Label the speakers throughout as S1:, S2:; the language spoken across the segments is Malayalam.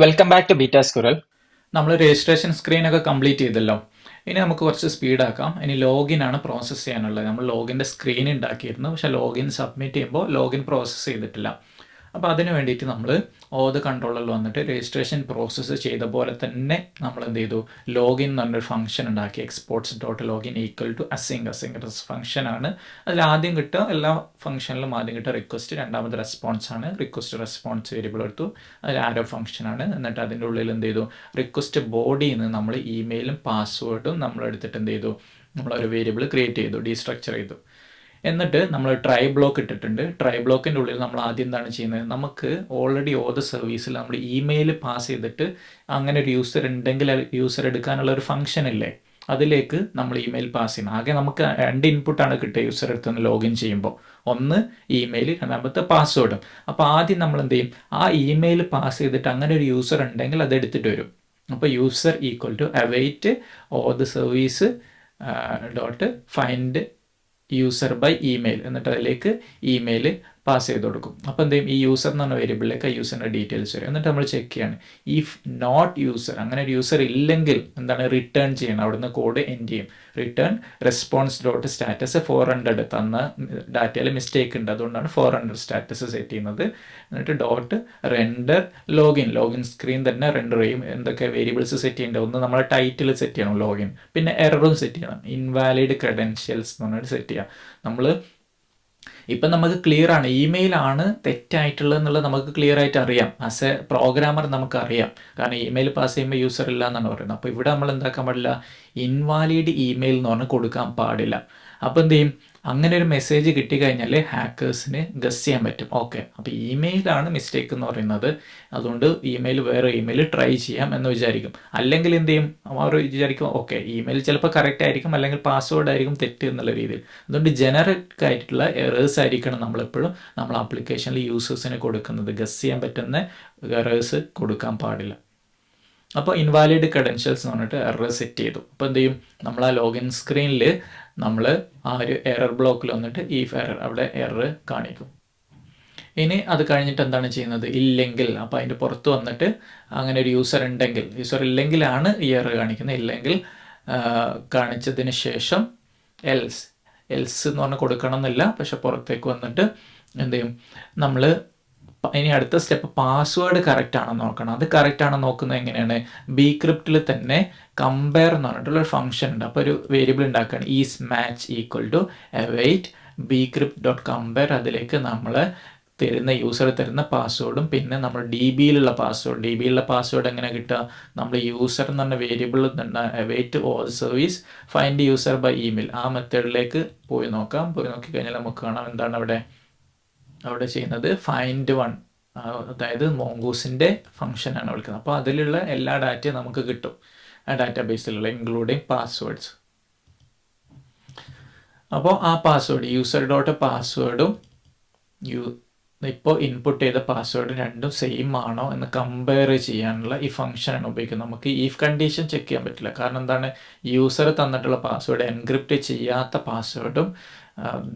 S1: Welcome back to Beta Squirrel.
S2: നമ്മൾ രജിസ്ട്രേഷൻ സ്ക്രീനൊക്കെ കംപ്ലീറ്റ് ചെയ്തല്ലോ. ഇനി നമുക്ക് കുറച്ച് സ്പീഡാക്കാം. ഇനി ലോഗിൻ ആണ് പ്രോസസ്സ് ചെയ്യാനുള്ളത്. നമ്മൾ ലോഗിൻ്റെ സ്ക്രീൻ ഉണ്ടാക്കിയിരുന്നു, പക്ഷേ ലോഗിൻ സബ്മിറ്റ് ചെയ്യുമ്പോൾ ലോഗിൻ പ്രോസസ്സ് ചെയ്തിട്ടില്ല. അപ്പോൾ അതിന് വേണ്ടിയിട്ട് നമ്മൾ ഓത് കൺട്രോളിൽ വന്നിട്ട് രജിസ്ട്രേഷൻ പ്രോസസ്സ് ചെയ്ത പോലെ തന്നെ നമ്മൾ എന്ത് ചെയ്തു, ലോഗിൻ എന്ന് പറഞ്ഞൊരു ഫംഗ്ഷൻ ഉണ്ടാക്കി. Exports dot login equal to async ഫംഗ്ഷനാണ്. അതിൽ ആദ്യം കിട്ടുക, എല്ലാ ഫംഗ്ഷനിലും ആദ്യം കിട്ടുക റിക്വസ്റ്റ്, രണ്ടാമത് റെസ്പോൺസ് ആണ്. റിക്വസ്റ്റ് റെസ്പോൺസ് വേരിയബിൾ എടുത്തു, അതിൽ ആരോ ഫംഗ്ഷനാണ്. എന്നിട്ട് അതിൻ്റെ ഉള്ളിൽ എന്ത് ചെയ്തു, റിക്വസ്റ്റ് ബോഡിയിൽ നിന്ന് നമ്മൾ ഇമെയിലും പാസ്വേഡും നമ്മൾ എടുത്തിട്ട് എന്ത് ചെയ്തു, നമ്മളൊരു വേരിയബിൾ ക്രിയേറ്റ് ചെയ്തു, ഡീസ്ട്രക്ചർ ചെയ്തു. എന്നിട്ട് നമ്മൾ ട്രൈ ബ്ലോക്ക് ഇട്ടിട്ടുണ്ട്. ട്രൈ ബ്ലോക്കിൻ്റെ ഉള്ളിൽ നമ്മൾ ആദ്യം എന്താണ് ചെയ്യുന്നത്, നമുക്ക് ഓൾറെഡി ഓത് സർവീസിൽ നമ്മൾ ഇമെയിൽ പാസ് ചെയ്തിട്ട് അങ്ങനെ ഒരു യൂസർ ഉണ്ടെങ്കിൽ യൂസർ എടുക്കാനുള്ള ഒരു ഫംഗ്ഷൻ ഇല്ലേ, അതിലേക്ക് നമ്മൾ ഇമെയിൽ പാസ് ചെയ്യണം. ആകെ നമുക്ക് രണ്ട് ഇൻപുട്ടാണ് കിട്ടുക യൂസർ അടുത്ത് നിന്ന് ലോഗിൻ ചെയ്യുമ്പോൾ, ഒന്ന് ഇമെയിൽ, രണ്ടാമത്തെ പാസ്വേഡും. അപ്പോൾ ആദ്യം നമ്മൾ എന്ത് ചെയ്യും, ആ ഇമെയിൽ പാസ് ചെയ്തിട്ട് അങ്ങനെ ഒരു യൂസർ ഉണ്ടെങ്കിൽ അത് എടുത്തിട്ട് വരും. അപ്പോൾ user equal to await auth service dot find user by email, എന്നിട്ട് അതിലേക്ക് ഇമെയിൽ പാസ് ചെയ്ത് കൊടുക്കും. അപ്പോൾ എന്ത് ചെയ്യും, ഈ യൂസർ എന്ന് പറഞ്ഞ വേരിയബിളിലേക്ക് ആ യൂസറിൻ്റെ ഡീറ്റെയിൽസ് വരും. എന്നിട്ട് നമ്മൾ ചെക്ക് ചെയ്യാണ്, ഇഫ് നോട്ട് യൂസർ, അങ്ങനെ ഒരു യൂസർ ഇല്ലെങ്കിൽ എന്താണ് റിട്ടേൺ ചെയ്യണം. അവിടുന്ന് കോഡ് എൻഡ് ചെയ്യും, റിട്ടേൺ റെസ്പോൺസ് ഡോട്ട് സ്റ്റാറ്റസ് 400 തന്ന ഡാറ്റയിൽ മിസ്റ്റേക്ക് ഉണ്ട്, അതുകൊണ്ടാണ് 400 സ്റ്റാറ്റസ് സെറ്റ് ചെയ്യുന്നത്. എന്നിട്ട് ഡോട്ട് റെൻഡർ ലോഗിൻ സ്ക്രീൻ തന്നെ റെൻഡർ ചെയ്യും. എന്തൊക്കെ വേരിയബിൾസ് സെറ്റ് ചെയ്യേണ്ടത്, ഒന്ന് നമ്മളെ ടൈറ്റിൽ സെറ്റ് ചെയ്യണം ലോഗിൻ, പിന്നെ എററും സെറ്റ് ചെയ്യണം, ഇൻവാലിഡ് ക്രെഡൻഷ്യൽസ് എന്ന് പറഞ്ഞിട്ട് സെറ്റ് ചെയ്യാം. നമ്മൾ ഇപ്പം നമുക്ക് ക്ലിയർ ആണ്, ഇമെയിലാണ് തെറ്റായിട്ടുള്ളത് എന്നുള്ളത് നമുക്ക് ക്ലിയർ ആയിട്ട് അറിയാം. ആസ് എ പ്രോഗ്രാമർ നമുക്കറിയാം, കാരണം ഇമെയിൽ പാസ് ചെയ്യുമ്പോൾ യൂസർ ഇല്ല എന്നാണ് പറയുന്നത്. അപ്പോൾ ഇവിടെ നമ്മൾ എന്താക്കാൻ പാടില്ല, ഇൻവാലിഡ് ഇമെയിൽ എന്ന് പറഞ്ഞ് കൊടുക്കാൻ പാടില്ല. അപ്പോൾ എന്ത് ചെയ്യും, അങ്ങനെ ഒരു മെസ്സേജ് കിട്ടിക്കഴിഞ്ഞാൽ ഹാക്കേഴ്സിന് ഗസ് ചെയ്യാൻ പറ്റും, ഓക്കെ അപ്പോൾ ഇമെയിലാണ് മിസ്റ്റേക്ക് എന്ന് പറയുന്നത്, അതുകൊണ്ട് ഇമെയിൽ വേറെ ഇമെയിൽ ട്രൈ ചെയ്യാം എന്ന് വിചാരിക്കും. അല്ലെങ്കിൽ എന്ത് ചെയ്യും, അവർ വിചാരിക്കും ഓക്കെ ഇമെയിൽ ചിലപ്പോൾ കറക്റ്റ് ആയിരിക്കും, അല്ലെങ്കിൽ പാസ്വേഡ് ആയിരിക്കും തെറ്റ് എന്നുള്ള രീതിയിൽ. അതുകൊണ്ട് ജനറിക് ആയിട്ടുള്ള എറേഴ്സ് ആയിരിക്കണം നമ്മളെപ്പോഴും നമ്മൾ ആപ്ലിക്കേഷനിൽ യൂസേഴ്സിന് കൊടുക്കുന്നത്. ഗസ് ചെയ്യാൻ പറ്റുന്ന എറേഴ്സ് കൊടുക്കാൻ പാടില്ല. അപ്പോൾ ഇൻവാലിഡ് ക്രെഡൻഷ്യൽസ് എന്ന് പറഞ്ഞിട്ട് എറർ സെറ്റ് ചെയ്തു. അപ്പോൾ എന്ത് ചെയ്യും, നമ്മൾ ആ ലോഗിൻ സ്ക്രീനിൽ നമ്മൾ ആ ഒരു എറർ ബ്ലോക്കിൽ വന്നിട്ട് ഈ എറർ അവിടെ എറർ കാണിക്കും. ഇനി അത് കഴിഞ്ഞിട്ട് എന്താണ് ചെയ്യുന്നത്, ഇല്ലെങ്കിൽ അപ്പോൾ അതിൻ്റെ പുറത്ത് വന്നിട്ട് അങ്ങനെ ഒരു യൂസർ ഉണ്ടെങ്കിൽ, യൂസർ ഇല്ലെങ്കിലാണ് ഈ എറർ കാണിക്കുന്നത്. ഇല്ലെങ്കിൽ കാണിച്ചതിന് ശേഷം എൽസ് എന്ന് പറഞ്ഞ് കൊടുക്കണം എന്നില്ല, പക്ഷെ പുറത്തേക്ക് വന്നിട്ട് എന്ത് ചെയ്യും, നമ്മൾ ഇനി അടുത്ത സ്റ്റെപ്പ് പാസ്വേഡ് കറക്റ്റ് ആണെന്ന് നോക്കണം. അത് കറക്റ്റ് ആണെന്ന് നോക്കുന്നത് എങ്ങനെയാണ്, ബിക്രിപ്റ്റിൽ തന്നെ കമ്പയർ എന്ന് പറഞ്ഞിട്ടുള്ളൊരു ഫംഗ്ഷൻ ഉണ്ട്. അപ്പോൾ ഒരു വേരിയബിൾ ഉണ്ടാക്കുകയാണ്, is match equal to await bcrypt dot compare. അതിലേക്ക് നമ്മൾ തരുന്ന യൂസർ തരുന്ന പാസ്വേഡും പിന്നെ നമ്മൾ ഡി ബിയിലുള്ള പാസ്വേഡ് എങ്ങനെ കിട്ടുക, നമ്മൾ യൂസർ എന്ന് പറഞ്ഞ variable await all service find user by email, ആ മെത്തേഡിലേക്ക് പോയി നോക്കിക്കഴിഞ്ഞാൽ നമുക്ക് കാണാം എന്താണ് അവിടെ ചെയ്യുന്നത്, ഫൈൻഡ് വൺ, അതായത് മോങ്കൂസിൻ്റെ ഫംഗ്ഷനാണ് വിളിക്കുന്നത്. അപ്പോൾ അതിലുള്ള എല്ലാ ഡാറ്റയും നമുക്ക് കിട്ടും, ആ ഡാറ്റാബേസിലുള്ള ഇൻക്ലൂഡിങ് പാസ്വേഡ്സ്. അപ്പോൾ ആ പാസ്വേഡ് യൂസർ ഡോട്ട് പാസ്വേഡും ഇപ്പോൾ ഇൻപുട്ട് ചെയ്ത പാസ്വേഡ് രണ്ടും സെയിം ആണോ എന്ന് കമ്പയർ ചെയ്യാനുള്ള ഈ ഫംഗ്ഷനാണ് ഉപയോഗിക്കുന്നത്. നമുക്ക് ഈ കണ്ടീഷൻ ചെക്ക് ചെയ്യാൻ പറ്റില്ല, കാരണം എന്താണ്, യൂസർ തന്നിട്ടുള്ള പാസ്വേഡ് എൻക്രിപ്റ്റ് ചെയ്യാത്ത പാസ്വേഡും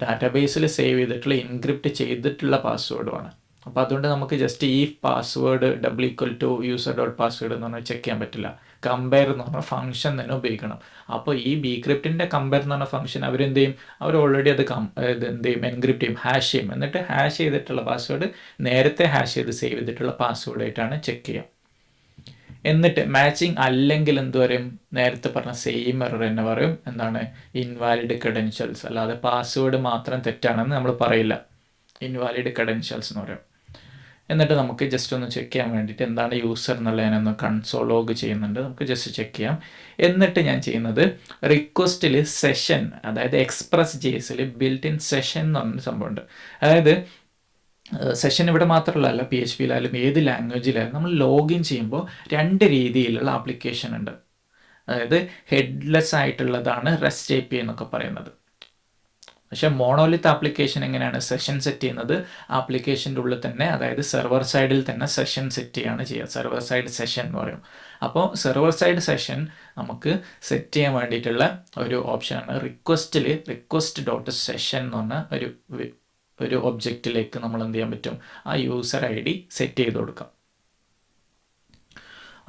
S2: ഡാറ്റാബേസിൽ സേവ് ചെയ്തിട്ടുള്ള എൻക്രിപ്റ്റ് ചെയ്തിട്ടുള്ള പാസ്വേഡുമാണ്. അപ്പോൾ അതുകൊണ്ട് നമുക്ക് ജസ്റ്റ് ഈ password double equal to user dot password എന്ന് പറഞ്ഞാൽ ചെക്ക് ചെയ്യാൻ പറ്റില്ല. കമ്പയർ എന്ന് പറഞ്ഞാൽ ഫംഗ്ഷൻ തന്നെ ഉപയോഗിക്കണം. അപ്പോൾ ഈ ബിക്രിപ്റ്റിൻ്റെ കമ്പയർ എന്ന് പറഞ്ഞ ഫംഗ്ഷൻ അവരെന്ത് ചെയ്യും, അവർ ഓൾറെഡി അത് എന്ത് ചെയ്യും, എൻക്രിപ്റ്റ് ചെയ്യും, ഹാഷ് ചെയ്യും. എന്നിട്ട് ഹാഷ് ചെയ്തിട്ടുള്ള പാസ്വേഡ് നേരത്തെ ഹാഷ് ചെയ്ത് സേവ് ചെയ്തിട്ടുള്ള പാസ്വേഡായിട്ടാണ് ചെക്ക് ചെയ്യുക. എന്നിട്ട് മാച്ചിങ് അല്ലെങ്കിൽ എന്ത് പറയും, നേരത്തെ പറഞ്ഞ സെയിം എറർ തന്നെ പറയും, എന്താണ്, ഇൻവാലിഡ് ക്രെഡൻഷ്യൽസ്, അല്ലാതെ പാസ്വേഡ് മാത്രം തെറ്റാണെന്ന് നമ്മൾ പറയില്ല, ഇൻവാലിഡ് ക്രെഡൻഷ്യൽസ് എന്ന് പറയും. എന്നിട്ട് നമുക്ക് ജസ്റ്റ് ഒന്ന് ചെക്ക് ചെയ്യാൻ വേണ്ടിയിട്ട് എന്താണ് യൂസർ എന്നുള്ള ഞാനൊന്ന് കൺസോൾ ലോഗ് ചെയ്യുന്നുണ്ട്, നമുക്ക് ജസ്റ്റ് ചെക്ക് ചെയ്യാം. എന്നിട്ട് ഞാൻ ചെയ്യുന്നത് റിക്വസ്റ്റിൽ സെഷൻ, അതായത് എക്സ്പ്രസ് ജേസിൽ ബിൽറ്റ് ഇൻ സെഷൻ എന്ന് പറഞ്ഞൊരു സംഭവമുണ്ട്. അതായത് സെഷൻ ഇവിടെ മാത്രമല്ല, PHP യിലായാലും ഏത് ലാംഗ്വേജിലായാലും നമ്മൾ ലോഗിൻ ചെയ്യുമ്പോൾ രണ്ട് രീതിയിലുള്ള ആപ്ലിക്കേഷൻ ഉണ്ട്. അതായത് ഹെഡ്ലെസ് ആയിട്ടുള്ളതാണ് റെസ്റ്റ് API എന്നൊക്കെ പറയുന്നത്. പക്ഷേ മോണോലിത്ത് ആപ്ലിക്കേഷൻ എങ്ങനെയാണ് സെഷൻ സെറ്റ് ചെയ്യുന്നത്, ആപ്ലിക്കേഷൻ്റെ ഉള്ളിൽ തന്നെ, അതായത് സെർവർ സൈഡിൽ തന്നെ സെഷൻ സെറ്റ് ചെയ്യുകയാണ് ചെയ്യുക, സെർവർ സൈഡ് സെഷൻ എന്ന് പറയും. അപ്പോൾ സെർവർ സൈഡ് സെഷൻ നമുക്ക് സെറ്റ് ചെയ്യാൻ വേണ്ടിയിട്ടുള്ള ഒരു ഓപ്ഷനാണ് റിക്വസ്റ്റ് ഡോട്ട് സെഷൻ എന്ന് പറഞ്ഞ ഒരു ഒബ്ജക്റ്റിലേക്ക് നമ്മൾ എന്ത് ചെയ്യാൻ പറ്റും, ആ യൂസർ ID സെറ്റ് ചെയ്ത് കൊടുക്കാം.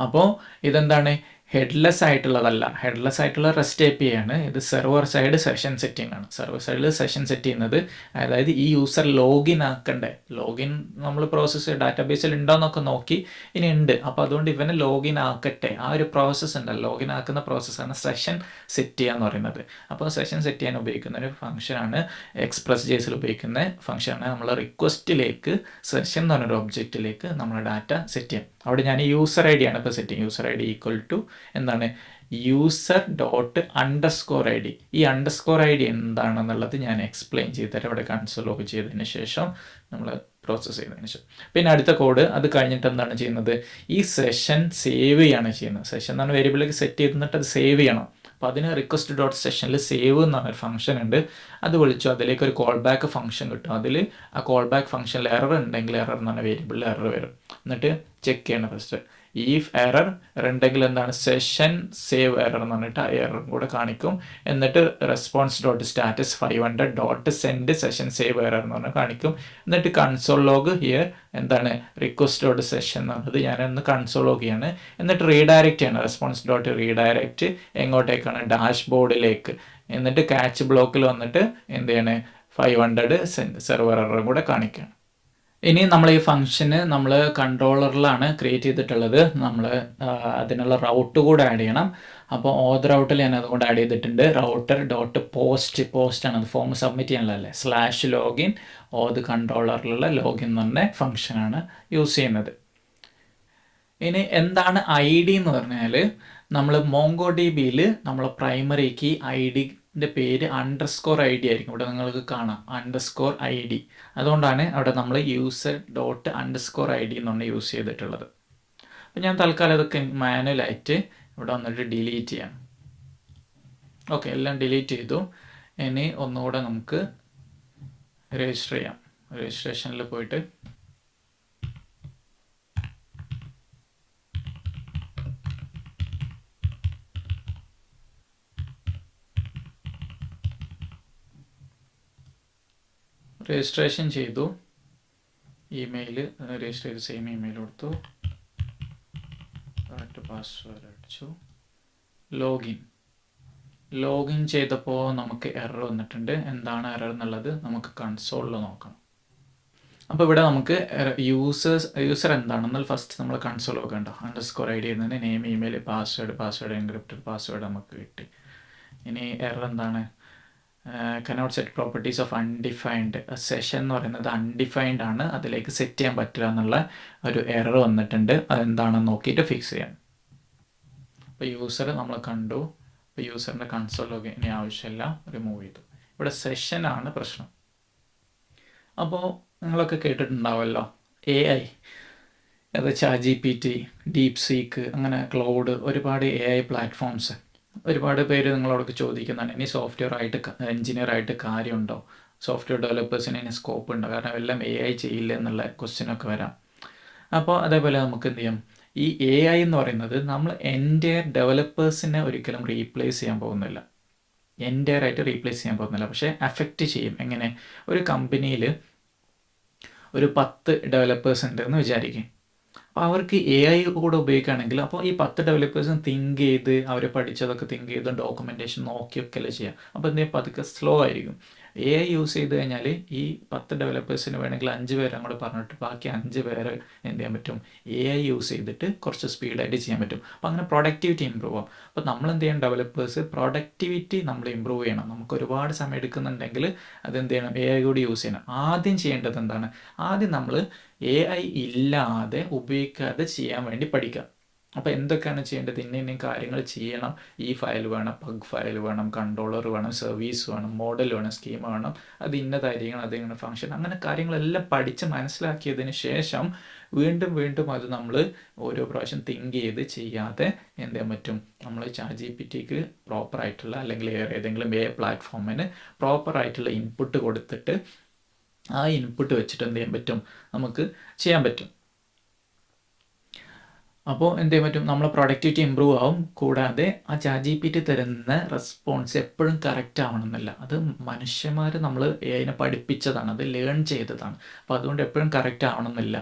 S2: അപ്പോൾ ഇതെന്താണ്, ഹെഡ്ലെസ് ആയിട്ടുള്ളതല്ല. ഹെഡ്ലെസ് ആയിട്ടുള്ള റെസ്റ്റ് API ആണ്. ഇത് സെർവർ സൈഡ് സെഷൻ സെറ്റിംഗ് ആണ്. സെർവർ സൈഡിൽ സെഷൻ സെറ്റ് ചെയ്യുന്നത്, അതായത് ഈ യൂസർ ലോഗിൻ ആക്കണ്ടേ, ലോഗിൻ നമ്മൾ പ്രോസസ്സ് ഡാറ്റാബേസിൽ ഉണ്ടോയെന്നൊക്കെ നോക്കി, ഇനി ഉണ്ട്, അപ്പോൾ അതുകൊണ്ട് ഇവനെ ലോഗിൻ ആക്കട്ടെ, ആ ഒരു പ്രോസസ്സ് ഉണ്ടല്ലോ, ലോഗിൻ ആക്കുന്ന പ്രോസസ്സാണ് സെഷൻ സെറ്റ് ചെയ്യുക എന്ന് പറയുന്നത്. അപ്പോൾ സെഷൻ സെറ്റ് ചെയ്യാൻ ഉപയോഗിക്കുന്ന ഒരു ഫംഗ്ഷനാണ്, എക്സ്പ്രസ്.js ഉപയോഗിക്കുന്ന ഫംഗ്ഷനാണ്. നമ്മൾ റിക്വസ്റ്റിലേക്ക് സെഷൻ എന്ന് പറഞ്ഞൊരു ഒബ്ജക്റ്റിലേക്ക് നമ്മൾ ഡാറ്റ സെറ്റ് ചെയ്യാം. അവിടെ ഞാൻ യൂസർ ID ആണ് ഇപ്പോൾ സെറ്റ് ചെയ്യും. യൂസർ ID ഈക്വൽ ടു എന്താണ്, user._id. ഈ _id എന്താണെന്നുള്ളത് ഞാൻ എക്സ്പ്ലെയിൻ ചെയ്തുതരാം ഇവിടെ കൺസോൾ ലോഗ് ചെയ്തതിന് ശേഷം, നമ്മൾ പ്രോസസ്സ് ചെയ്തതിന് ശേഷം. പിന്നെ അടുത്ത കോഡ്, അത് കഴിഞ്ഞിട്ട് എന്താണ് ചെയ്യുന്നത്, ഈ സെഷൻ സേവ് ചെയ്യാണ് ചെയ്യുന്നത്. സെഷൻ എന്ന് പറഞ്ഞ വേരിയബിളിലേക്ക് സെറ്റ് ചെയ്തിട്ട് അത് സേവ് ചെയ്യണം. അപ്പോൾ അതിന് request.sessionൽ സേവ് എന്ന് പറഞ്ഞൊരു ഫംഗ്ഷൻ ഉണ്ട്. അത് വിളിച്ചു, അതിലേക്ക് ഒരു കോൾ ബാക്ക് ഫംഗ്ഷൻ കിട്ടും. അതിൽ ആ കോൾ ബാക്ക് ഫംഗ്ഷനിൽ എറർ ഉണ്ടെങ്കിൽ എറർ എന്ന് പറഞ്ഞ വേരിയബിളിൽ എറർ വരും. എന്നിട്ട് ചെക്ക് ചെയ്യണം ഫസ്റ്റ്. if എറർ ഉണ്ടെങ്കിൽ എന്താണ്, സെഷൻ സേവ് എറർ എന്ന് പറഞ്ഞിട്ട് ആ എററും കൂടെ കാണിക്കും. എന്നിട്ട് response.status 500 .send session save error എന്ന് പറഞ്ഞാൽ കാണിക്കും. എന്നിട്ട് കൺസോൾ ലോഗ് ഹിയർ എന്താണ്, request.session എന്ന് പറഞ്ഞത് ഞാനൊന്ന് കൺസോൾ ലോഗ് ചെയ്യാണ്. എന്നിട്ട് റീഡയറക്റ്റ് ചെയ്യണം, response.redirect എങ്ങോട്ടേക്കാണ്, ഡാഷ്ബോർഡിലേക്ക്. എന്നിട്ട് ക്യാച്ച് ബ്ലോക്കിൽ വന്നിട്ട് എന്ത് ചെയ്യണേ, 500 സെർവർ എററും കൂടെ കാണിക്കുകയാണ്. ഇനി നമ്മൾ ഈ ഫംഗ്ഷന് നമ്മൾ കൺട്രോളറിലാണ് ക്രിയേറ്റ് ചെയ്തിട്ടുള്ളത്. നമ്മൾ അതിനുള്ള റൗട്ട് കൂടെ ആഡ് ചെയ്യണം. അപ്പോൾ ഓത് റൗട്ടിൽ ഞാൻ അതുകൊണ്ട് ആഡ് ചെയ്തിട്ടുണ്ട്. router.post ആണ്, അത് ഫോം സബ്മിറ്റ് ചെയ്യാനുള്ളതല്ലേ. /login ഓത് കൺട്രോളറിലുള്ള ലോഗിൻ എന്ന് പറഞ്ഞ ഫംഗ്ഷനാണ് യൂസ് ചെയ്യുന്നത്. ഇനി എന്താണ് ID എന്ന് പറഞ്ഞാൽ, നമ്മൾ MongoDBയിൽ നമ്മൾ പ്രൈമറി കീ IDൻ്റെ പേര് _ID ആയിരിക്കും. ഇവിടെ നിങ്ങൾക്ക് കാണാം _ID. അതുകൊണ്ടാണ് അവിടെ നമ്മൾ user._ID എന്നാണ് യൂസ് ചെയ്തിട്ടുള്ളത്. അപ്പോൾ ഞാൻ തൽക്കാലം ഇതൊക്കെ മാനുവലായിട്ട് ഇവിടെ വന്നിട്ട് ഡിലീറ്റ് ചെയ്യാം. ഓക്കെ, എല്ലാം ഡിലീറ്റ് ചെയ്തു. ഇനി ഒന്നുകൂടെ നമുക്ക് രജിസ്റ്റർ ചെയ്യാം. രജിസ്ട്രേഷനിൽ പോയിട്ട് രജിസ്ട്രേഷൻ ചെയ്തു. ഇമെയിൽ രജിസ്റ്റർ ചെയ്ത് സെയിം ഇമെയിൽ കൊടുത്തു, പാസ്വേഡ് അടിച്ചു, ലോഗിൻ ചെയ്തപ്പോൾ നമുക്ക് എറർ വന്നിട്ടുണ്ട്. എന്താണ് എറർ എന്നുള്ളത് നമുക്ക് കൺസോളിൽ നോക്കണം. അപ്പോൾ ഇവിടെ നമുക്ക് യൂസർ എന്താണെന്നാൽ ഫസ്റ്റ് നമ്മൾ കൺസോൾ നോക്കണ്ട. _ID എന്നതിന് name, email, password encrypted password നമുക്ക് കിട്ടി. ഇനി എറർ എന്താണ്, cannot set properties of undefined. Session എന്ന് പറയുന്നത് അൺഡിഫൈൻഡ് ആണ്, അതിലേക്ക് സെറ്റ് ചെയ്യാൻ പറ്റില്ല എന്നുള്ള ഒരു എറർ വന്നിട്ടുണ്ട്. അതെന്താണെന്ന് നോക്കിയിട്ട് ഫിക്സ് ചെയ്യാം. അപ്പോൾ യൂസർ നമ്മൾ കണ്ടു. അപ്പോൾ യൂസറിൻ്റെ കൺസോൾ ലോഗിൻ ഇനി ആവശ്യമില്ല, റിമൂവ് ചെയ്തു. ഇവിടെ സെഷനാണ് പ്രശ്നം. അപ്പോൾ നിങ്ങളൊക്കെ കേട്ടിട്ടുണ്ടാവുമല്ലോ AI, അത് ChatGPT, DeepSeek, അങ്ങനെ ക്ലൗഡ്, ഒരുപാട് AI പ്ലാറ്റ്ഫോംസ്. ഒരുപാട് പേര് നിങ്ങളോടൊക്കെ ചോദിക്കുന്നതാണ്, ഇനി സോഫ്റ്റ്വെയർ ആയിട്ട് എഞ്ചിനീയർ ആയിട്ട് കാര്യമുണ്ടോ, സോഫ്റ്റ്വെയർ ഡെവലപ്പേഴ്സിന് ഇനി സ്കോപ്പ് ഉണ്ടോ, കാരണം എല്ലാം AI ചെയ്യില്ല എന്നുള്ള ക്വസ്റ്റ്യനൊക്കെ വരാം. അപ്പോൾ അതേപോലെ നമുക്ക് എന്ത് ചെയ്യാം, ഈ AI എന്ന് പറയുന്നത് നമ്മൾ എൻ്റയർ ഡെവലപ്പേഴ്സിനെ ഒരിക്കലും റീപ്ലേസ് ചെയ്യാൻ പോകുന്നില്ല, എൻ്റയർ ആയിട്ട് റീപ്ലേസ് ചെയ്യാൻ പോകുന്നില്ല. പക്ഷേ അഫക്റ്റ് ചെയ്യും. എങ്ങനെ, ഒരു കമ്പനിയിൽ ഒരു 10 ഡെവലപ്പേഴ്സ് ഉണ്ടെന്ന് വിചാരിക്കും. അപ്പോൾ അവർക്ക് AI കൂടെ ഉപയോഗിക്കുകയാണെങ്കിൽ, അപ്പോൾ ഈ 10 ഡെവലപ്പേഴ്സും തിങ്ക് ചെയ്ത് അവർ പഠിച്ചതൊക്കെ തിങ്ക് ചെയ്ത് ഡോക്യുമെൻറ്റേഷൻ നോക്കിയൊക്കെ അല്ലേ ചെയ്യുക. അപ്പോൾ എന്ത് ചെയ്യും, പതുക്കെ സ്ലോ ആയിരിക്കും. AI യൂസ് ചെയ്ത് കഴിഞ്ഞാൽ ഈ 10 ഡെവലപ്പേഴ്സിന് വേണമെങ്കിൽ 5 പേരെ അങ്ങോട്ട് പറഞ്ഞിട്ട് ബാക്കി 5 പേരെ എന്ത് ചെയ്യാൻ പറ്റും, AI യൂസ് ചെയ്തിട്ട് കുറച്ച് സ്പീഡായിട്ട് ചെയ്യാൻ പറ്റും. അപ്പോൾ അങ്ങനെ പ്രൊഡക്ടിവിറ്റി ഇമ്പ്രൂവ് ആവും. അപ്പോൾ നമ്മൾ എന്ത് ചെയ്യണം, ഡെവലപ്പേഴ്സ് പ്രൊഡക്ടിവിറ്റി നമ്മൾ ഇമ്പ്രൂവ് ചെയ്യണം. നമുക്ക് ഒരുപാട് സമയം എടുക്കുന്നുണ്ടെങ്കിൽ അതെന്ത് ചെയ്യണം, AI കൂടി യൂസ് ചെയ്യണം. ആദ്യം ചെയ്യേണ്ടത് എന്താണ്, ആദ്യം നമ്മൾ AI ഇല്ലാതെ ഉപയോഗിക്കാതെ ചെയ്യാൻ വേണ്ടി പഠിക്കുക. അപ്പോൾ എന്തൊക്കെയാണ് ചെയ്യേണ്ടത്, ഇന്ന കാര്യങ്ങൾ ചെയ്യണം. ഈ ഫയൽ വേണം, പഗ് ഫയൽ വേണം, കൺട്രോളർ വേണം, സർവീസ് വേണം, മോഡൽ വേണം, സ്കീം വേണം, അത് ഇന്നതായിരിക്കണം, അതിങ്ങനെ ഫംഗ്ഷൻ, അങ്ങനെ കാര്യങ്ങളെല്ലാം പഠിച്ച് മനസ്സിലാക്കിയതിന് ശേഷം വീണ്ടും അത് നമ്മൾ ഓരോ പ്രാവശ്യം തിങ്ക് ചെയ്ത് ചെയ്യാതെ എന്ത് ചെയ്യാൻ പറ്റും, നമ്മൾ ChatGPTക്ക് പ്രോപ്പറായിട്ടുള്ള അല്ലെങ്കിൽ ഏതെങ്കിലും AI പ്ലാറ്റ്ഫോമിന് പ്രോപ്പറായിട്ടുള്ള ഇൻപുട്ട് കൊടുത്തിട്ട് ആ ഇൻപുട്ട് വെച്ചിട്ട് എന്ത് ചെയ്യാൻ പറ്റും, നമുക്ക് ചെയ്യാൻ പറ്റും. അപ്പോൾ എന്ത് ചെയ്യാൻ പറ്റും, നമ്മളെ പ്രൊഡക്ടിവിറ്റി ഇമ്പ്രൂവ് ആവും. കൂടാതെ ആ ChatGPT തരുന്ന റെസ്പോൺസ് എപ്പോഴും കറക്റ്റ് ആവണമെന്നില്ല. അത് മനുഷ്യന്മാർ നമ്മൾ AIനെ പഠിപ്പിച്ചതാണ്, അത് ലേൺ ചെയ്തതാണ്. അപ്പോൾ അതുകൊണ്ട് എപ്പോഴും കറക്റ്റ് ആവണമെന്നില്ല.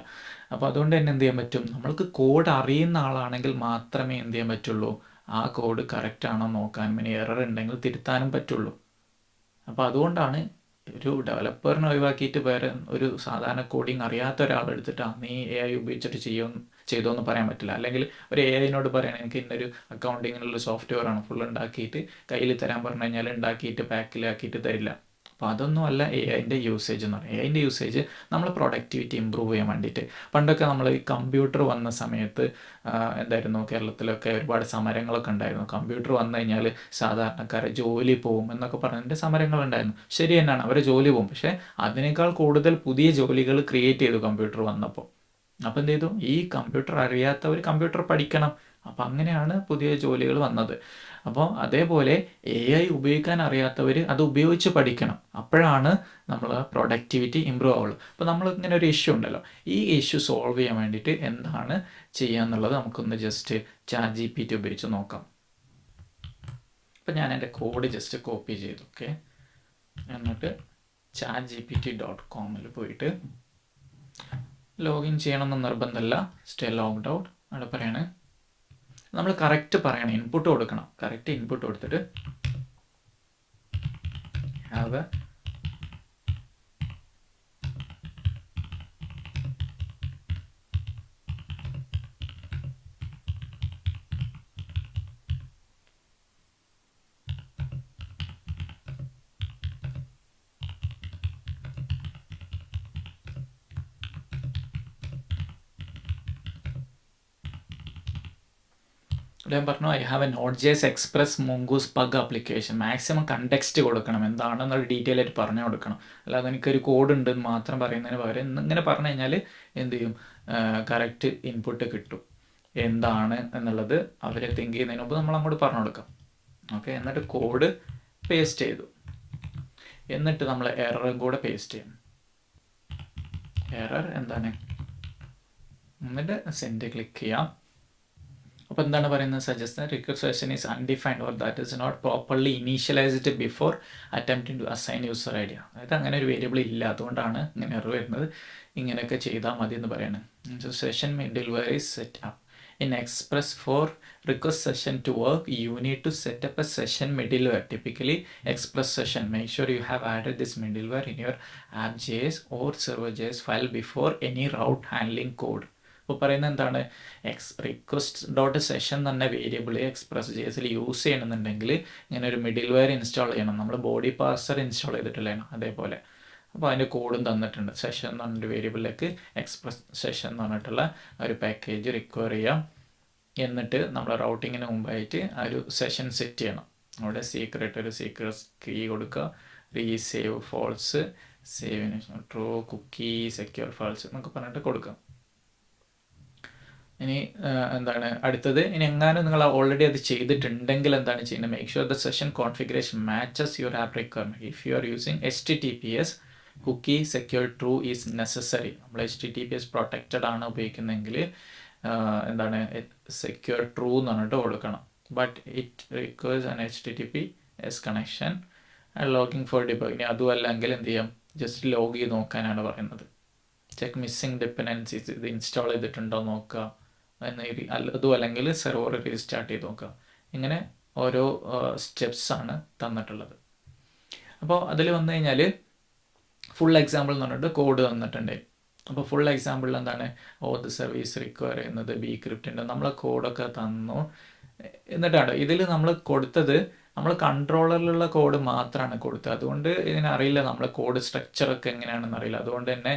S2: അപ്പോൾ അതുകൊണ്ട് തന്നെ എന്ത് ചെയ്യാൻ പറ്റും, നമ്മൾക്ക് കോഡ് അറിയുന്ന ആളാണെങ്കിൽ മാത്രമേ എന്ത് ചെയ്യാൻ പറ്റുള്ളൂ, ആ കോഡ് കറക്റ്റ് ആണോ നോക്കാനും ഇനി എറർ ഉണ്ടെങ്കിൽ തിരുത്താനും പറ്റുള്ളൂ. അപ്പോൾ അതുകൊണ്ടാണ് ഒരു ഡെവലപ്പറിനെ ഒഴിവാക്കിയിട്ട് വേറെ ഒരു സാധാരണ കോഡിങ് അറിയാത്ത ഒരാളെടുത്തിട്ട് നീ AI ഉപയോഗിച്ചിട്ട് ചെയ്തോന്ന് പറയാൻ പറ്റില്ല. അല്ലെങ്കിൽ ഒരു AIനോട് പറയണം എനിക്ക് ഇന്നൊരു അക്കൗണ്ടിങ്ങിനുള്ള സോഫ്റ്റ്വെയർ ആണ് ഫുൾ ഉണ്ടാക്കിയിട്ട് കയ്യിൽ തരാൻ പറഞ്ഞു കഴിഞ്ഞാൽ ഉണ്ടാക്കിയിട്ട് പാക്കിലാക്കിയിട്ട് തരില്ല. അപ്പോൾ അതൊന്നും അല്ല AIൻ്റെ യൂസേജ് എന്ന് പറയുന്നത്. AIൻ്റെ യൂസേജ് നമ്മളെ പ്രൊഡക്ടിവിറ്റി ഇമ്പ്രൂവ് ചെയ്യാൻ വേണ്ടിയിട്ട്. പണ്ടൊക്കെ നമ്മൾ ഈ കമ്പ്യൂട്ടർ വന്ന സമയത്ത് എന്തായിരുന്നു, കേരളത്തിലൊക്കെ ഒരുപാട് സമരങ്ങളൊക്കെ ഉണ്ടായിരുന്നു. കമ്പ്യൂട്ടർ വന്നു കഴിഞ്ഞാൽ സാധാരണക്കാരെ ജോലി പോവും എന്നൊക്കെ പറഞ്ഞിട്ട് സമരങ്ങളുണ്ടായിരുന്നു. ശരി തന്നെയാണ്, അവരെ ജോലി പോകും. പക്ഷേ അതിനേക്കാൾ കൂടുതൽ പുതിയ ജോലികൾ ക്രിയേറ്റ് ചെയ്തു കമ്പ്യൂട്ടർ വന്നപ്പോൾ. അപ്പോൾ എന്ത് ചെയ്തു, ഈ കമ്പ്യൂട്ടർ അറിയാത്തവർ കമ്പ്യൂട്ടർ പഠിക്കണം. അപ്പോൾ അങ്ങനെയാണ് പുതിയ ജോലികൾ വന്നത്. അപ്പോൾ അതേപോലെ AI ഉപയോഗിക്കാൻ അറിയാത്തവർ അത് ഉപയോഗിച്ച് പഠിക്കണം. അപ്പോഴാണ് നമ്മൾ പ്രൊഡക്ടിവിറ്റി ഇമ്പ്രൂവ് ആവുള്ളൂ. അപ്പോൾ നമ്മൾ ഇങ്ങനെ ഒരു ഇഷ്യൂ ഉണ്ടല്ലോ, ഈ ഇഷ്യൂ സോൾവ് ചെയ്യാൻ വേണ്ടിയിട്ട് എന്താണ് ചെയ്യുക എന്നുള്ളത് നമുക്കൊന്ന് ജസ്റ്റ് ChatGPT ഉപയോഗിച്ച് നോക്കാം. അപ്പോൾ ഞാൻ എൻ്റെ കോഡ് ജസ്റ്റ് കോപ്പി ചെയ്തു. ഓക്കെ, എന്നിട്ട് chatgpt.com പോയിട്ട് ലോഗിൻ ചെയ്യണമെന്ന് നിർബന്ധമില്ല, സ്റ്റേ ലോഗ്ഡ് ഔട്ട്. അവിടെ പറയാണ് നമ്മൾ കറക്റ്റ് പറയണം, ഇൻപുട്ട് കൊടുക്കണം. കറക്റ്റ് ഇൻപുട്ട് കൊടുത്തിട്ട് ഹാവ് ഞാൻ പറഞ്ഞു I have a Node.js Express Mongoose Pug application. Maximum context കൊടുക്കണം, എന്താണെന്നുള്ള ഡീറ്റെയിൽ ആയിട്ട് പറഞ്ഞു കൊടുക്കണം. അല്ലാതെ എനിക്കൊരു കോഡ് ഉണ്ട് മാത്രം പറയുന്നതിന് പകരം ഇങ്ങനെ പറഞ്ഞു കഴിഞ്ഞാൽ എന്ത് ചെയ്യും, കറക്റ്റ് ഇൻപുട്ട് കിട്ടും. എന്താണ് എന്നുള്ളത് അവരെ തിങ്ക് ചെയ്യുന്നതിന് മുമ്പ് നമ്മൾ അങ്ങോട്ട് പറഞ്ഞു കൊടുക്കാം. ഓക്കെ, എന്നിട്ട് കോഡ് പേസ്റ്റ് ചെയ്തു. എന്നിട്ട് നമ്മൾ എററും കൂടെ പേസ്റ്റ് ചെയ്യണം. എറർ എന്താണ്, എന്നിട്ട് സെൻഡ് ക്ലിക്ക് ചെയ്യാം. അപ്പോൾ എന്താണ് പറയുന്നത്, suggest request session is undefined or that is not properly initialised before attempting to assign user idea. അതായത് അങ്ങനെ ഒരു വേരിയബിൾ ഇല്ല, അതുകൊണ്ടാണ് ഇങ്ങനെ എറർ വരുന്നത്. ഇങ്ങനെയൊക്കെ ചെയ്താൽ മതി എന്ന് പറയുന്നത്. Session middleware is set up in Express. For request session to work, you need to set up a session middleware, typically Express session. Make sure you have added this middleware in your app.js or server.js file before any route handling code. ഇപ്പോൾ പറയുന്നത് എന്താണ്, request.session തന്നെ വേരിയബിൾ Express.js യൂസ് ചെയ്യണമെന്നുണ്ടെങ്കിൽ ഇങ്ങനെ ഒരു മിഡിൽവെയർ ഇൻസ്റ്റാൾ ചെയ്യണം. നമ്മൾ ബോഡി പാർസർ ഇൻസ്റ്റാൾ ചെയ്തിട്ടില്ലേ, അതേപോലെ. അപ്പോൾ അതിൻ്റെ കോഡും തന്നിട്ടുണ്ട്. സെഷൻ എന്ന് പറഞ്ഞൊരു വേരിയബിളിലേക്ക് എക്സ്പ്രസ് സെഷൻ എന്ന് പറഞ്ഞിട്ടുള്ള ഒരു പാക്കേജ് റിക്വയർ ചെയ്യാം. എന്നിട്ട് നമ്മൾ റൗട്ടിങ്ങിന് മുമ്പായിട്ട് ആ ഒരു സെഷൻ സെറ്റ് ചെയ്യണം. അവിടെ ഒരു സീക്രട്ട് കീ കൊടുക്കുക, റീസേവ് ഫോൾസ്, സേവിന് ട്രൂ, കുക്കി സെക്യൂർ ഫാൾസ് എന്നൊക്കെ പറഞ്ഞിട്ട് കൊടുക്കുക. ഇനി എന്താണ് അടുത്തത്, ഇനി എങ്ങാനും നിങ്ങൾ ഓൾറെഡി അത് ചെയ്തിട്ടുണ്ടെങ്കിൽ എന്താണ് ചെയ്യുന്നത്, make sure the session configuration matches your app requirement. If you are using HTTPS, cookie secure true is necessary. നമ്മൾ HTTPS പ്രൊട്ടക്റ്റഡ് ആണ് ഉപയോഗിക്കുന്നതെങ്കിൽ എന്താണ് സെക്യൂർ ട്രൂ എന്ന് പറഞ്ഞിട്ട് കൊടുക്കണം. But it requires an HTTPS connection and logging for debug. ഇനി അതും അല്ലെങ്കിൽ എന്ത് ചെയ്യാം, ജസ്റ്റ് ലോഗ് ചെയ്ത് നോക്കാനാണ് പറയുന്നത്. ചെക്ക് മിസ്സിംഗ് ഡിപ്പെൻഡൻസീസ്, ഇത് ഇൻസ്റ്റാൾ ചെയ്തിട്ടുണ്ടോ നോക്കുക. അതും അല്ലെങ്കിൽ സെർവർ റീസ്റ്റാർട്ട് ചെയ്ത് നോക്കുക. ഇങ്ങനെ ഓരോ സ്റ്റെപ്സാണ് തന്നിട്ടുള്ളത്. അപ്പോൾ അതിൽ വന്നു കഴിഞ്ഞാൽ ഫുൾ എക്സാമ്പിൾ എന്ന് പറഞ്ഞിട്ട് കോഡ് തന്നിട്ടുണ്ട്. അപ്പോൾ ഫുൾ എക്സാമ്പിളിൽ എന്താണ്, ദ സർവീസ് റിക്വയർ ചെയ്യുന്നത് ബി ക്രിപ്റ്റിൻ്റെ നമ്മളെ കോഡൊക്കെ തന്നു. എന്നിട്ടാണ് ഇതിൽ നമ്മൾ കൊടുത്തത്, നമ്മൾ കൺട്രോളറിലുള്ള കോഡ് മാത്രമാണ് കൊടുത്തത്. അതുകൊണ്ട് ഇതിനറിയില്ല നമ്മളെ കോഡ് സ്ട്രക്ചറൊക്കെ എങ്ങനെയാണെന്ന് അറിയില്ല. അതുകൊണ്ട് തന്നെ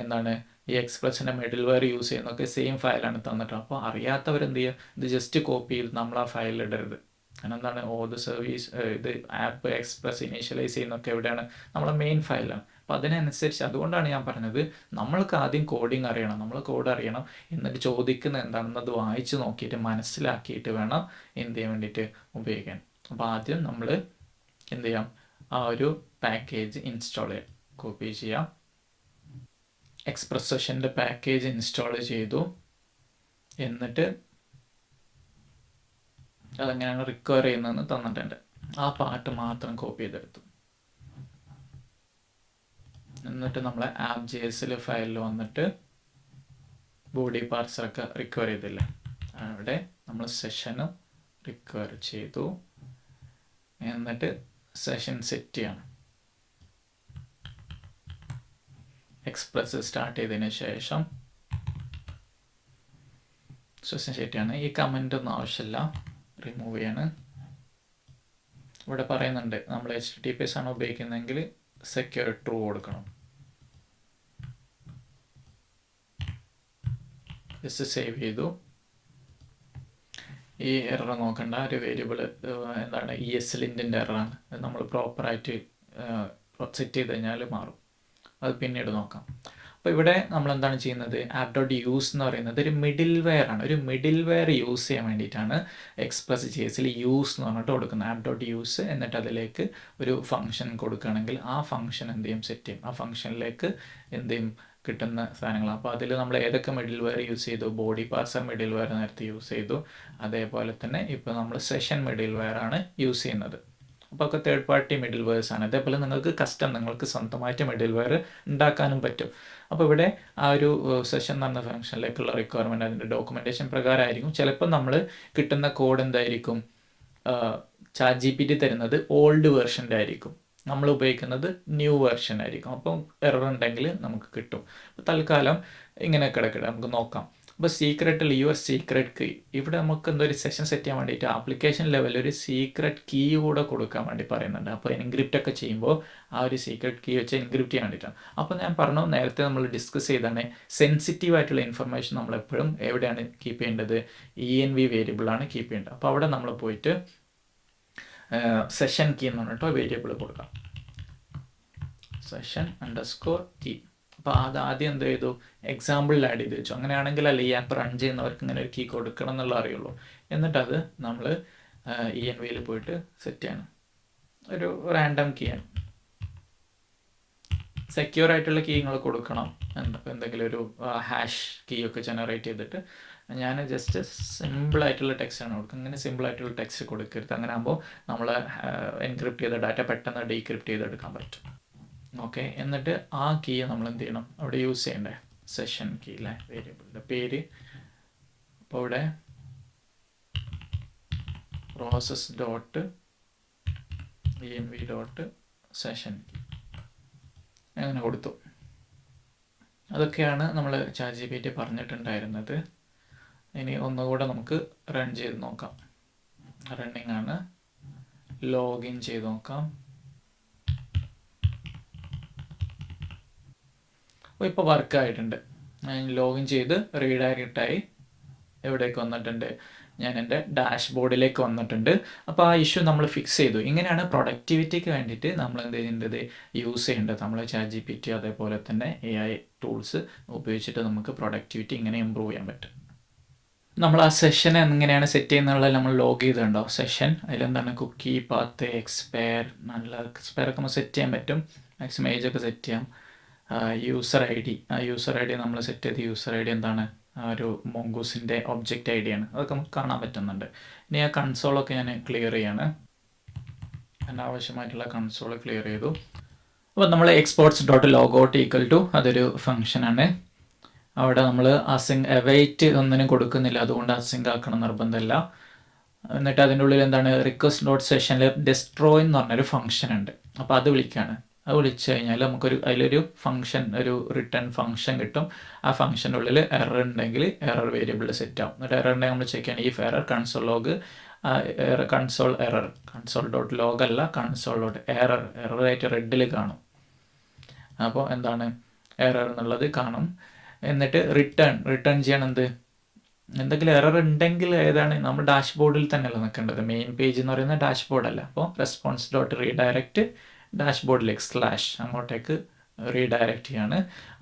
S2: എന്താണ് ഈ എക്സ്പ്രസിൻ്റെ മിഡിൽവെയർ യൂസ് ചെയ്യുന്നതൊക്കെ സെയിം ഫയലാണ് തന്നിട്ട്. അപ്പോൾ അറിയാത്തവരെന്ത് ചെയ്യുക, ഇത് ജസ്റ്റ് കോപ്പി ചെയ്ത് നമ്മൾ ആ ഫയലിൽ ഇടരുത്. കാരണം എന്താണ്, ദ സർവീസ് ഇത് ആപ്പ് എക്സ്പ്രസ് ഇനീഷ്യലൈസ് ചെയ്യുന്നതൊക്കെ എവിടെയാണ്, നമ്മളെ മെയിൻ ഫയലാണ്. അപ്പോൾ അതിനനുസരിച്ച്, അതുകൊണ്ടാണ് ഞാൻ പറഞ്ഞത് നമ്മൾക്ക് ആദ്യം കോഡിങ് അറിയണം, നമ്മൾ കോഡ് അറിയണം. എന്നിട്ട് ചോദിക്കുന്നത് എന്താണെന്നത് വായിച്ച് നോക്കിയിട്ട് മനസ്സിലാക്കിയിട്ട് വേണം എന്ത് ചെയ്യാൻ വേണ്ടിയിട്ട് ഉപയോഗിക്കാൻ. അപ്പോൾ ആദ്യം നമ്മൾ എന്ത് ചെയ്യാം, ആ ഒരു പാക്കേജ് ഇൻസ്റ്റാൾ ചെയ്യാം. കോപ്പി ചെയ്യാം, എക്സ്പ്രസ് സെഷൻ്റെ പാക്കേജ് ഇൻസ്റ്റാൾ ചെയ്തു. എന്നിട്ട് അതെങ്ങനെയാണ് റിക്വയർ ചെയ്യുന്നതെന്ന് തന്നിട്ടുണ്ട്. ആ പാർട്ട് മാത്രം കോപ്പി ചെയ്തെടുത്തു. എന്നിട്ട് നമ്മളെ app.js ഫയലിൽ വന്നിട്ട് ബോഡി പാർട്സൊക്കെ റിക്കവർ ചെയ്തില്ല. അവിടെ നമ്മൾ സെഷനും റിക്കവർ ചെയ്തു. എന്നിട്ട് സെഷൻ സെറ്റ് ചെയ്യണം. എക്സ്പ്രസ് സ്റ്റാർട്ട് ചെയ്തതിന് ശേഷം സെഷൻ സെറ്റ് ചെയ്യണം. ഈ കമൻ്റ് ഒന്നും ആവശ്യമില്ല, റിമൂവ് ചെയ്യാണ്. ഇവിടെ പറയുന്നുണ്ട് നമ്മൾ HTTPS ആണ് ഉപയോഗിക്കുന്നതെങ്കിൽ സെക്യൂർ ട്രൂ കൊടുക്കണം. ജസ്റ്റ് സേവ് ചെയ്തു. ഈ എറർ നോക്കണ്ട, ഒരു വേരിയബിൾ എന്താണ് ESLintൻ്റെ എററാണ്. അത് നമ്മൾ പ്രോപ്പറായിട്ട് സെറ്റ് ചെയ്ത് കഴിഞ്ഞാൽ മാറും. അത് പിന്നീട് നോക്കാം. അപ്പോൾ ഇവിടെ നമ്മൾ എന്താണ് ചെയ്യുന്നത്, app.use എന്ന് പറയുന്നത് ഒരു മിഡിൽ വെയർ ആണ്. ഒരു മിഡിൽ വെയർ യൂസ് ചെയ്യാൻ വേണ്ടിയിട്ടാണ് Express.jsൽ യൂസ് എന്ന് പറഞ്ഞിട്ട് കൊടുക്കുന്നത്. app.use എന്നിട്ട് അതിലേക്ക് ഒരു ഫംഗ്ഷൻ കൊടുക്കുകയാണെങ്കിൽ ആ ഫംഗ്ഷൻ എന്ത് ചെയ്യും, സെറ്റ് ചെയ്യും. ആ ഫംഗ്ഷനിലേക്ക് എന്ത് ചെയ്യും, കിട്ടുന്ന സാധനങ്ങൾ. അപ്പോൾ അതിൽ നമ്മൾ ഏതൊക്കെ മിഡിൽ വെയർ യൂസ് ചെയ്തു, ബോഡി പാർസർ മിഡിൽ വെയർ നേരത്തെ യൂസ് ചെയ്തു. അതേപോലെ തന്നെ ഇപ്പോൾ നമ്മൾ സെഷൻ മിഡിൽ വെയർ ആണ് യൂസ് ചെയ്യുന്നത്. അപ്പോൾ ഒക്കെ തേർഡ് പാർട്ടി മിഡിൽ വെയർസ് ആണ്. അതേപോലെ നിങ്ങൾക്ക് നിങ്ങൾക്ക് സ്വന്തമായിട്ട് മിഡിൽ വെയർ ഉണ്ടാക്കാനും പറ്റും. അപ്പോൾ ഇവിടെ ആ ഒരു സെഷൻ എന്ന് പറഞ്ഞ ഫംഗ്ഷനിലേക്കുള്ള റിക്വയർമെൻറ്റ് അതിൻ്റെ ഡോക്യുമെൻറ്റേഷൻ പ്രകാരമായിരിക്കും. ചിലപ്പോൾ നമ്മൾ കിട്ടുന്ന കോഡ് എന്തായിരിക്കും, ChatGPT തരുന്നത് ഓൾഡ് വേർഷൻ്റെ ആയിരിക്കും, നമ്മൾ ഉപയോഗിക്കുന്നത് ന്യൂ വേർഷൻ ആയിരിക്കും. അപ്പം എറർ ഉണ്ടെങ്കിൽ നമുക്ക് കിട്ടും. അപ്പോൾ തൽക്കാലം ഇങ്ങനെ കിടക്കട്ടെ, നമുക്ക് നോക്കാം. അപ്പോൾ സീക്രട്ടിൽ സീക്രട്ട് കീ, ഇവിടെ നമുക്ക് എന്തൊരു സെഷൻ സെറ്റ് ചെയ്യാൻ വേണ്ടിയിട്ട് ആപ്ലിക്കേഷൻ ലെവലിൽ ഒരു സീക്രട്ട് കീ കൂടെ കൊടുക്കാൻ വേണ്ടി പറയുന്നുണ്ട്. അപ്പോൾ എൻക്രിപ്റ്റ് ഒക്കെ ചെയ്യുമ്പോൾ ആ ഒരു സീക്രട്ട് കീ വെച്ച് എൻക്രിപ്റ്റ് ചെയ്യാൻ വേണ്ടിയിട്ടാണ്. അപ്പോൾ ഞാൻ പറഞ്ഞു, നേരത്തെ നമ്മൾ ഡിസ്കസ് ചെയ്താണ് സെൻസിറ്റീവ് ആയിട്ടുള്ള ഇൻഫർമേഷൻ നമ്മളെപ്പോഴും എവിടെയാണ് കീപ്പ് ചെയ്യേണ്ടത്, ENV വേരിയബിളാണ് കീപ്പ് ചെയ്യേണ്ടത്. അപ്പോൾ അവിടെ നമ്മൾ പോയിട്ട് സെഷൻ കീ എന്ന് പറഞ്ഞിട്ടോ വേരിയബിൾ കൊടുക്കാം, session_key. അപ്പോൾ അത് ആദ്യം എന്ത് ചെയ്തു, എക്സാമ്പിളിൽ ആഡ് ചെയ്ത് വെച്ചു. അങ്ങനെയാണെങ്കിൽ അല്ല ഈ ആപ്പ് റൺ ചെയ്യുന്നവർക്ക് ഇങ്ങനെ ഒരു കീ കൊടുക്കണം എന്നുള്ള അറിയുള്ളൂ. എന്നിട്ടത് നമ്മൾ ENVയിൽ പോയിട്ട് സെറ്റ് ചെയ്യണം. ഒരു റാൻഡം കീ ആണ്, സെക്യൂർ ആയിട്ടുള്ള കീ നിങ്ങൾ കൊടുക്കണം. എന്തെങ്കിലും ഒരു ഹാഷ് കീ ഒക്കെ ജനറേറ്റ് ചെയ്തിട്ട്, ഞാൻ ജസ്റ്റ് സിമ്പിളായിട്ടുള്ള ടെക്സ്റ്റാണ് കൊടുക്കുന്നത്. ഇങ്ങനെ സിമ്പിളായിട്ടുള്ള ടെക്സ്റ്റ് കൊടുക്കരുത്. അങ്ങനെ ആകുമ്പോൾ നമ്മൾ എൻക്രിപ്റ്റ് ചെയ്ത ഡാറ്റ പെട്ടെന്ന് ഡീക്രിപ്റ്റ് ചെയ്തെടുക്കാൻ പറ്റും. ഓക്കെ, എന്നിട്ട് ആ കീ നമ്മൾ എന്ത് ചെയ്യണം, അവിടെ യൂസ് ചെയ്യണ്ടേ, സെഷൻ കീ അല്ലേ, വേരിയബിളിൻ്റെ പേര്. അപ്പോൾ ഇവിടെ process.env.session key അങ്ങനെ കൊടുത്തു. അതൊക്കെയാണ് നമ്മൾ ChatGPT പറഞ്ഞിട്ടുണ്ടായിരുന്നത്. ഇനി ഒന്നുകൂടെ നമുക്ക് റൺ ചെയ്ത് നോക്കാം. റണ്ണിങ് ആണ്, ലോഗിൻ ചെയ്ത് നോക്കാം. അപ്പോൾ ഇപ്പോൾ വർക്കായിട്ടുണ്ട്. ഞാൻ ലോഗിൻ ചെയ്ത് റീഡയറക്റ്റായി എവിടേക്ക് വന്നിട്ടുണ്ട്, ഞാൻ എൻ്റെ ഡാഷ്ബോർഡിലേക്ക് വന്നിട്ടുണ്ട്. അപ്പോൾ ആ ഇഷ്യൂ നമ്മൾ ഫിക്സ് ചെയ്തു. ഇങ്ങനെയാണ് പ്രൊഡക്ടിവിറ്റിക്ക് വേണ്ടിയിട്ട് നമ്മൾ എന്ത് ചെയ്യേണ്ടത്, യൂസ് ചെയ്യേണ്ടത്. നമ്മൾ ChatGPT അതേപോലെ തന്നെ AI ടൂൾസ് ഉപയോഗിച്ചിട്ട് നമുക്ക് പ്രൊഡക്ടിവിറ്റി ഇങ്ങനെ ഇമ്പ്രൂവ് ചെയ്യാൻ പറ്റും. നമ്മൾ ആ സെഷൻ എങ്ങനെയാണ് സെറ്റ് ചെയ്യുന്നുള്ളത് നമ്മൾ ലോഗ് ചെയ്തിട്ടുണ്ടോ, സെഷൻ അതിലെന്താണ് കുക്കി, പാത്ത്, എക്സ്പയർ, നല്ല എക്സ്പയറൊക്കെ നമ്മൾ സെറ്റ് ചെയ്യാൻ പറ്റും. മാക്സിമം ഏജ് ഒക്കെ സെറ്റ് ചെയ്യാം. യൂസർ ID, ആ യൂസർ ID നമ്മൾ സെറ്റ് ചെയ്ത് യൂസർ ID എന്താണ്, ഒരു മോങ്കൂസിൻ്റെ ഒബ്ജക്റ്റ് ID ആണ്. അതൊക്കെ നമുക്ക് കാണാൻ പറ്റുന്നുണ്ട്. ഇനി ആ കൺസോളൊക്കെ ഞാൻ ക്ലിയർ ചെയ്യാണ്. എൻ്റെ ആവശ്യമായിട്ടുള്ള കൺസോൾ ക്ലിയർ ചെയ്തു. അപ്പോൾ നമ്മൾ exports.logout അതൊരു ഫംഗ്ഷനാണ്. അവിടെ നമ്മൾ അസിങ് അവൈറ്റ് ഒന്നിനും കൊടുക്കുന്നില്ല, അതുകൊണ്ട് അസിങ് ആക്കണം നിർബന്ധമില്ല. എന്നിട്ട് അതിൻ്റെ ഉള്ളിൽ എന്താണ്, request.sessionൽ destroy എന്ന് പറഞ്ഞൊരു ഫംഗ്ഷൻ ഉണ്ട്. അപ്പോൾ അത് വിളിക്കുകയാണ്. അത് വിളിച്ചു കഴിഞ്ഞാൽ നമുക്കൊരു അതിലൊരു ഫംഗ്ഷൻ, ഒരു റിട്ടേൺ ഫംഗ്ഷൻ കിട്ടും. ആ ഫംഗ്ഷൻ്റെ ഉള്ളിൽ എറർ ഉണ്ടെങ്കിൽ എറർ വേരിയബിൾ സെറ്റ് ആവും. എന്നിട്ട് എറർ ഉണ്ടെങ്കിൽ നമ്മൾ ചെക്ക് ചെയ്യണം if error console log console error, console.log അല്ല console.error, എററായിട്ട് റെഡിൽ കാണും. അപ്പോൾ എന്താണ് എറർ എന്നുള്ളത് കാണും. എന്നിട്ട് റിട്ടേൺ ചെയ്യണം എന്തെങ്കിലും എറർ ഉണ്ടെങ്കിൽ ഏതാണ്, നമ്മൾ ഡാഷ്ബോർഡിൽ തന്നെയല്ല നിൽക്കേണ്ടത്. മെയിൻ പേജ് എന്ന് പറയുന്ന ഡാഷ്ബോർഡല്ല. അപ്പോൾ response.redirect ഡാഷ്ബോർഡിലേക്ക് അങ്ങോട്ടേക്ക് റീഡയറക്റ്റ് ചെയ്യാണ്.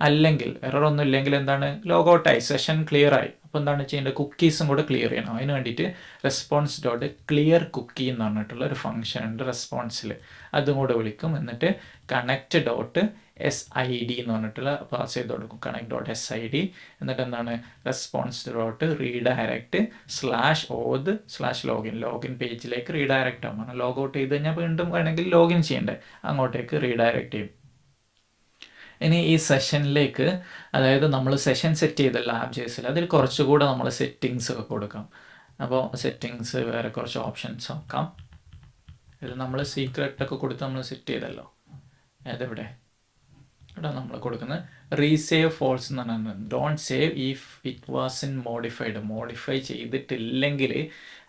S2: അല്ലെങ്കിൽ എറർ ഒന്നും ഇല്ലെങ്കിൽ എന്താണ്, ലോഗൗട്ടായി, സെഷൻ ക്ലിയർ ആയി. അപ്പോൾ എന്താണ് ചെയ്യേണ്ടത്, കുക്കീസും കൂടെ ക്ലിയർ ചെയ്യണം. അതിന് വേണ്ടിയിട്ട് response.clear cookie എന്ന് പറഞ്ഞിട്ടുള്ള ഒരു ഫംഗ്ഷൻ ഉണ്ട് റെസ്പോൺസിൽ, അതും കൂടെ വിളിക്കും. എന്നിട്ട് connect.sid എന്ന് പറഞ്ഞിട്ടുള്ള പാസ് ചെയ്ത് കൊടുക്കും, connect.sid. എന്നിട്ട് എന്താണ് response.redirect/auth/login, ലോഗിൻ പേജിലേക്ക് റീഡയറക്റ്റ് ആകും. ലോഗൗട്ട് ചെയ്ത് കഴിഞ്ഞാൽ വീണ്ടും വേണമെങ്കിൽ ലോഗിൻ ചെയ്യണ്ടേ, അങ്ങോട്ടേക്ക് റീഡയറക്റ്റ് ചെയ്യും. ഇനി ഈ സെഷനിലേക്ക്, അതായത് നമ്മൾ സെഷൻ സെറ്റ് ചെയ്തല്ലോ AppJS-ൽ, അതിൽ കുറച്ചുകൂടെ നമ്മൾ സെറ്റിങ്സ് ഒക്കെ കൊടുക്കാം. അപ്പോൾ സെറ്റിങ്സ് വേറെ കുറച്ച് ഓപ്ഷൻസ് നോക്കാം. ഇത് നമ്മൾ സീക്രട്ടൊക്കെ കൊടുത്ത് നമ്മൾ സെറ്റ് ചെയ്തല്ലോ. അതെവിടെ? ഇവിടെ നമ്മൾ കൊടുക്കുന്നത് റീസേവ് ഫോൾസ് എന്ന് പറഞ്ഞാൽ don't save if it was in modified. Modify ചെയ്തിട്ടില്ലെങ്കിൽ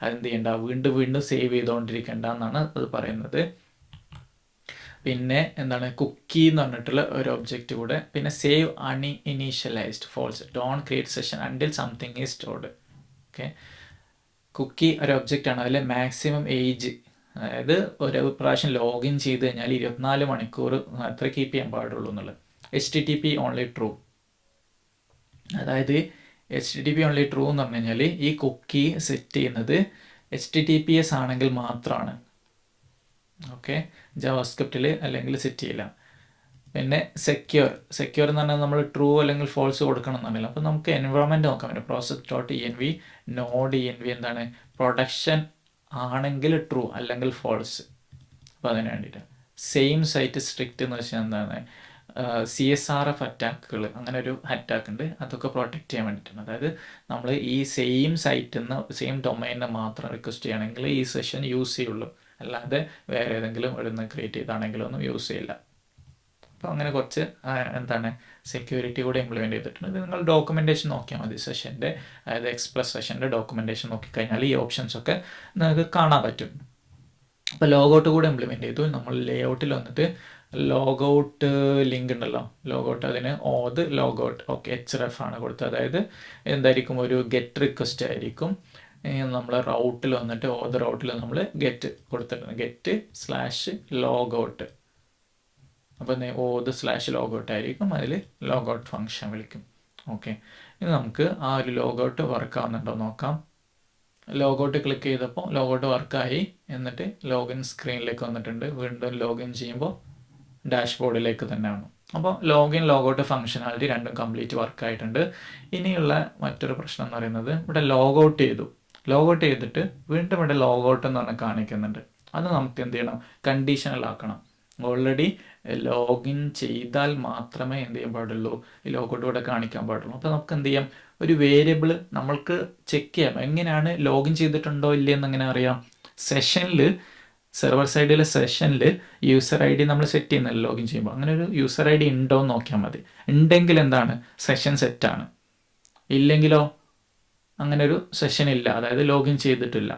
S2: അതെന്ത് ചെയ്യണ്ട, വീണ്ടും വീണ്ടും സേവ് ചെയ്തുകൊണ്ടിരിക്കേണ്ട എന്നാണ് അത് പറയുന്നത്. പിന്നെ എന്താണ്, കുക്കി എന്ന് പറഞ്ഞിട്ടുള്ള ഒരു ഒബ്ജക്റ്റ് കൂടെ. പിന്നെ save uninitialized false, don't create session until something is stored. Okay, cookie ഒരു ഒബ്ജക്റ്റാണ്. അതിൽ മാക്സിമം ഏജ്, അതായത് ഒരു പ്രാവശ്യം ലോഗിൻ ചെയ്ത് കഴിഞ്ഞാൽ 24 മണിക്കൂർ അത്ര കീപ്പ് ചെയ്യാൻ പാടുള്ളൂ എന്നുള്ളത്. HTTP ഓൺലി ട്രൂ, അതായത് HTTP ഓൺലി ട്രൂ എന്ന് പറഞ്ഞു കഴിഞ്ഞാൽ ഈ കുക്കി സെറ്റ് ചെയ്യുന്നത് HTTPS ആണെങ്കിൽ മാത്രമാണ്. ഓക്കെ, ജാവാസ്ക്രിപ്റ്റിൽ അല്ലെങ്കിൽ സെറ്റ് ചെയ്യില്ല. പിന്നെ സെക്യൂർ എന്ന് പറഞ്ഞാൽ നമ്മൾ ട്രൂ അല്ലെങ്കിൽ ഫോൾസ് കൊടുക്കണം എന്നല്ല. അപ്പോൾ നമുക്ക് എൻവയോൺമെൻറ്റ് നോക്കാൻ പറ്റും. process.env node.env എന്താണ്, പ്രൊഡക്ഷൻ ആണെങ്കിൽ ട്രൂ അല്ലെങ്കിൽ ഫോൾസ്. അപ്പോൾ അതിന് വേണ്ടിയിട്ട് സെയിം സൈറ്റ് സ്ട്രിക്റ്റ് എന്ന് വെച്ചാൽ എന്താണ്, CSRF അറ്റാക്കുകൾ, അങ്ങനെ ഒരു അറ്റാക്ക് ഉണ്ട്. അതൊക്കെ പ്രൊട്ടക്റ്റ് ചെയ്യാൻ വേണ്ടിയിട്ടാണ്. അതായത് നമ്മൾ ഈ സെയിം സൈറ്റിൽ നിന്ന് സെയിം ഡൊമൈനിനെ മാത്രം റിക്വസ്റ്റ് ചെയ്യുകയാണെങ്കിൽ ഈ സെഷൻ യൂസ് ചെയ്യുള്ളൂ, അല്ലാതെ വേറെ ഏതെങ്കിലും ഇവിടുന്ന് ക്രിയേറ്റ് ചെയ്താണെങ്കിലും ഒന്നും യൂസ് ചെയ്യില്ല. അപ്പോൾ അങ്ങനെ കുറച്ച് എന്താണ് സെക്യൂരിറ്റി കൂടെ ഇംപ്ലിമെൻറ്റ് ചെയ്തിട്ടുണ്ട്. ഇത് നിങ്ങൾ ഡോക്യുമെൻറ്റേഷൻ നോക്കിയാൽ മതി. സെഷൻ്റെ, അതായത് എക്സ്പ്രസ് സെഷൻ്റെ ഡോക്യുമെൻറ്റേഷൻ നോക്കിക്കഴിഞ്ഞാൽ ഈ ഓപ്ഷൻസൊക്കെ നിങ്ങൾക്ക് കാണാൻ പറ്റും. അപ്പോൾ ലോഗൗട്ട് കൂടെ ഇംപ്ലിമെൻറ്റ് ചെയ്തു. നമ്മൾ ലേഔട്ടിൽ വന്നിട്ട് ലോഗൗട്ട് ലിങ്ക് ഉണ്ടല്ലോ, ലോഗൗട്ട്, അതിന് ഓത് ലോഗൗട്ട്. ഓക്കെ, href ആണ് കൊടുത്തത്. അതായത് എന്തായിരിക്കും, ഒരു ഗെറ്റ് റിക്വസ്റ്റ് ആയിരിക്കും. നമ്മൾ റൗട്ടിൽ വന്നിട്ട് ഓത് റൗട്ടിൽ നമ്മൾ ഗെറ്റ് കൊടുത്തിട്ടുണ്ട്, get/logout. അപ്പോൾ ഓത്/logout ആയിരിക്കും, അതിൽ ലോഗൗട്ട് ഫംഗ്ഷൻ വിളിക്കും. ഓക്കെ, ഇനി നമുക്ക് ആ ഒരു ലോഗൗട്ട് വർക്ക് ആവുന്നുണ്ടോ നോക്കാം. ലോഗൗട്ട് ക്ലിക്ക് ചെയ്തപ്പോൾ ലോഗൗട്ട് വർക്കായി. എന്നിട്ട് ലോഗിൻ സ്ക്രീനിലേക്ക് വന്നിട്ടുണ്ട്. വീണ്ടും ലോഗിൻ ചെയ്യുമ്പോൾ ഡാഷ്ബോർഡിലേക്ക് തന്നെയാണ്. അപ്പോൾ ലോഗിൻ ലോഗൗട്ട് ഫംഗ്ഷനാലിറ്റി രണ്ടും കംപ്ലീറ്റ് വർക്കായിട്ടുണ്ട്. ഇനിയുള്ള മറ്റൊരു പ്രശ്നം എന്ന് പറയുന്നത്, ഇവിടെ ലോഗൗട്ട് ചെയ്തിട്ട് വീണ്ടും ഇവിടെ ലോഗൗട്ട് എന്ന് പറഞ്ഞാൽ കാണിക്കുന്നുണ്ട്. അത് നമുക്ക് എന്ത് ചെയ്യണം, കണ്ടീഷണൽ ആക്കണം. ഓൾറെഡി ലോഗിൻ ചെയ്താൽ മാത്രമേ എന്ത് ചെയ്യാൻ പാടുള്ളൂ, ഈ ലോഗൗട്ട് ഇവിടെ കാണിക്കാൻ പാടുള്ളൂ. അപ്പോൾ നമുക്ക് എന്ത് ചെയ്യാം, ഒരു വേരിയബിൾ നമ്മൾക്ക് ചെക്ക് ചെയ്യാം. എങ്ങനെയാണ് ലോഗിൻ ചെയ്തിട്ടുണ്ടോ ഇല്ലയെന്ന് എങ്ങനെ അറിയാം? സെഷനിൽ, സെർവർ സൈഡിലെ സെഷനിൽ യൂസർ ID നമ്മൾ സെറ്റ് ചെയ്യുന്നല്ലോ ലോഗിൻ ചെയ്യുമ്പോൾ. അങ്ങനെ ഒരു യൂസർ ID ഉണ്ടോ എന്ന് നോക്കിയാൽ മതി. ഉണ്ടെങ്കിൽ എന്താണ്, സെഷൻ സെറ്റാണ്. ഇല്ലെങ്കിലോ അങ്ങനെ ഒരു സെഷൻ ഇല്ല, അതായത് ലോഗിൻ ചെയ്തിട്ടില്ല.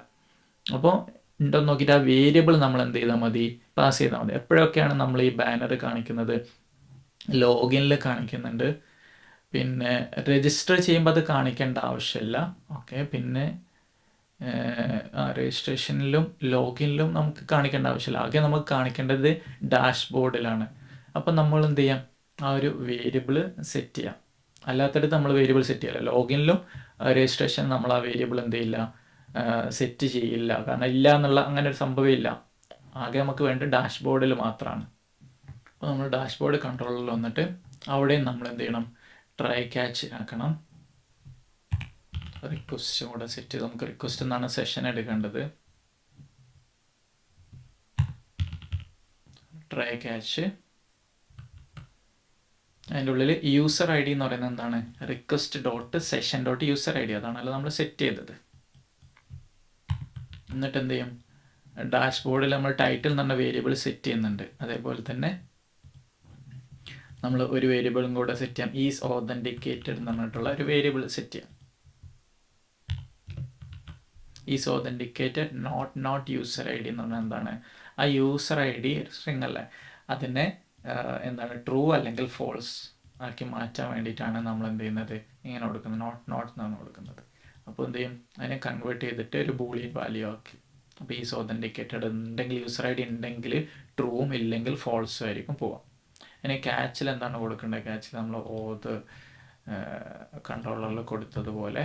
S2: അപ്പോൾ ഉണ്ടോ എന്ന് നോക്കിയിട്ട് ആ വേരിയബിൾ നമ്മൾ എന്ത് ചെയ്താൽ മതി, പാസ് ചെയ്താൽ മതി. എപ്പോഴൊക്കെയാണ് നമ്മൾ ഈ ബാനർ കാണിക്കുന്നത്, ലോഗിനിൽ കാണിക്കുന്നുണ്ട്. പിന്നെ രജിസ്റ്റർ ചെയ്യുമ്പോൾ അത് കാണിക്കേണ്ട ആവശ്യമില്ല. ഓക്കെ, പിന്നെ രജിസ്ട്രേഷനിലും ലോഗിനിലും നമുക്ക് കാണിക്കേണ്ട ആവശ്യമില്ല. ആകെ നമുക്ക് കാണിക്കേണ്ടത് ഡാഷ്ബോർഡിലാണ്. അപ്പം നമ്മൾ എന്ത് ചെയ്യാം, ആ ഒരു വേരിയബിൾ സെറ്റ് ചെയ്യാം. അല്ലാത്തടത്ത് നമ്മൾ വേരിയബിൾ സെറ്റ് ചെയ്യില്ല. ലോഗിനിലും രജിസ്ട്രേഷൻ നമ്മൾ ആ വേരിയബിൾ എന്ത് ചെയ്യില്ല, സെറ്റ് ചെയ്യില്ല. കാരണം ഇല്ല എന്നുള്ള അങ്ങനെ ഒരു സംഭവം ഇല്ല. ആകെ നമുക്ക് വേണ്ട ഡാഷ്ബോർഡിൽ മാത്രമാണ്. അപ്പോൾ നമ്മൾ ഡാഷ്ബോർഡ് കൺട്രോളിൽ വന്നിട്ട് അവിടെയും നമ്മൾ എന്ത് ചെയ്യണം, ട്രൈ ക്യാച്ച് ആക്കണം. റിക്വസ്റ്റ് കൂടെ സെറ്റ് ചെയ്ത് നമുക്ക് റിക്വസ്റ്റ് എന്നാണ് സെഷൻ എടുക്കേണ്ടത്. Try catch. അതിൻ്റെ ഉള്ളിൽ യൂസർ ID എന്ന് പറയുന്നത് എന്താണ്, request.session.user ID, അതാണല്ലോ നമ്മൾ സെറ്റ് ചെയ്തത്. എന്നിട്ട് എന്ത് ചെയ്യും, ഡാഷ്ബോർഡിൽ നമ്മൾ ടൈറ്റിൽ എന്ന് പറഞ്ഞ വേരിയബിൾ സെറ്റ് ചെയ്യുന്നുണ്ട്. അതേപോലെ തന്നെ നമ്മൾ ഒരു വേരിയബിളും കൂടെ സെറ്റ് ചെയ്യാം, ഈസ് ഓതൻറ്റിക്കേറ്റഡ് എന്ന് പറഞ്ഞിട്ടുള്ള ഒരു വേരിയബിൾ സെറ്റ് ചെയ്യാം. Is authenticated not user ID എന്ന് പറഞ്ഞാൽ എന്താണ്, ആ യൂസർ ID സ്ട്രിങ് അല്ലേ, അതിനെ എന്താണ് ട്രൂ അല്ലെങ്കിൽ ഫോൾസ് ആക്കി മാറ്റാൻ വേണ്ടിയിട്ടാണ് നമ്മൾ എന്ത് ചെയ്യുന്നത്, ഇങ്ങനെ കൊടുക്കുന്നത്, നോട്ട് എന്നാണ് കൊടുക്കുന്നത്. അപ്പോൾ എന്ത് ചെയ്യും, അതിനെ കൺവേർട്ട് ചെയ്തിട്ട് ഒരു ബൂളിയൻ വാല്യൂ ആക്കി. അപ്പോൾ ഈസ് ഓതൻറ്റിക്കേറ്റഡ് ഉണ്ടെങ്കിൽ, യൂസർ ID ഉണ്ടെങ്കിൽ ട്രൂവും ഇല്ലെങ്കിൽ ഫോൾസും ആയിരിക്കും പോവാം. ഇനി ക്യാച്ചിൽ എന്താണ് കൊടുക്കേണ്ടത്, ക്യാച്ചിൽ നമ്മൾ ഓത് കൺട്രോളറിൽ കൊടുത്തതുപോലെ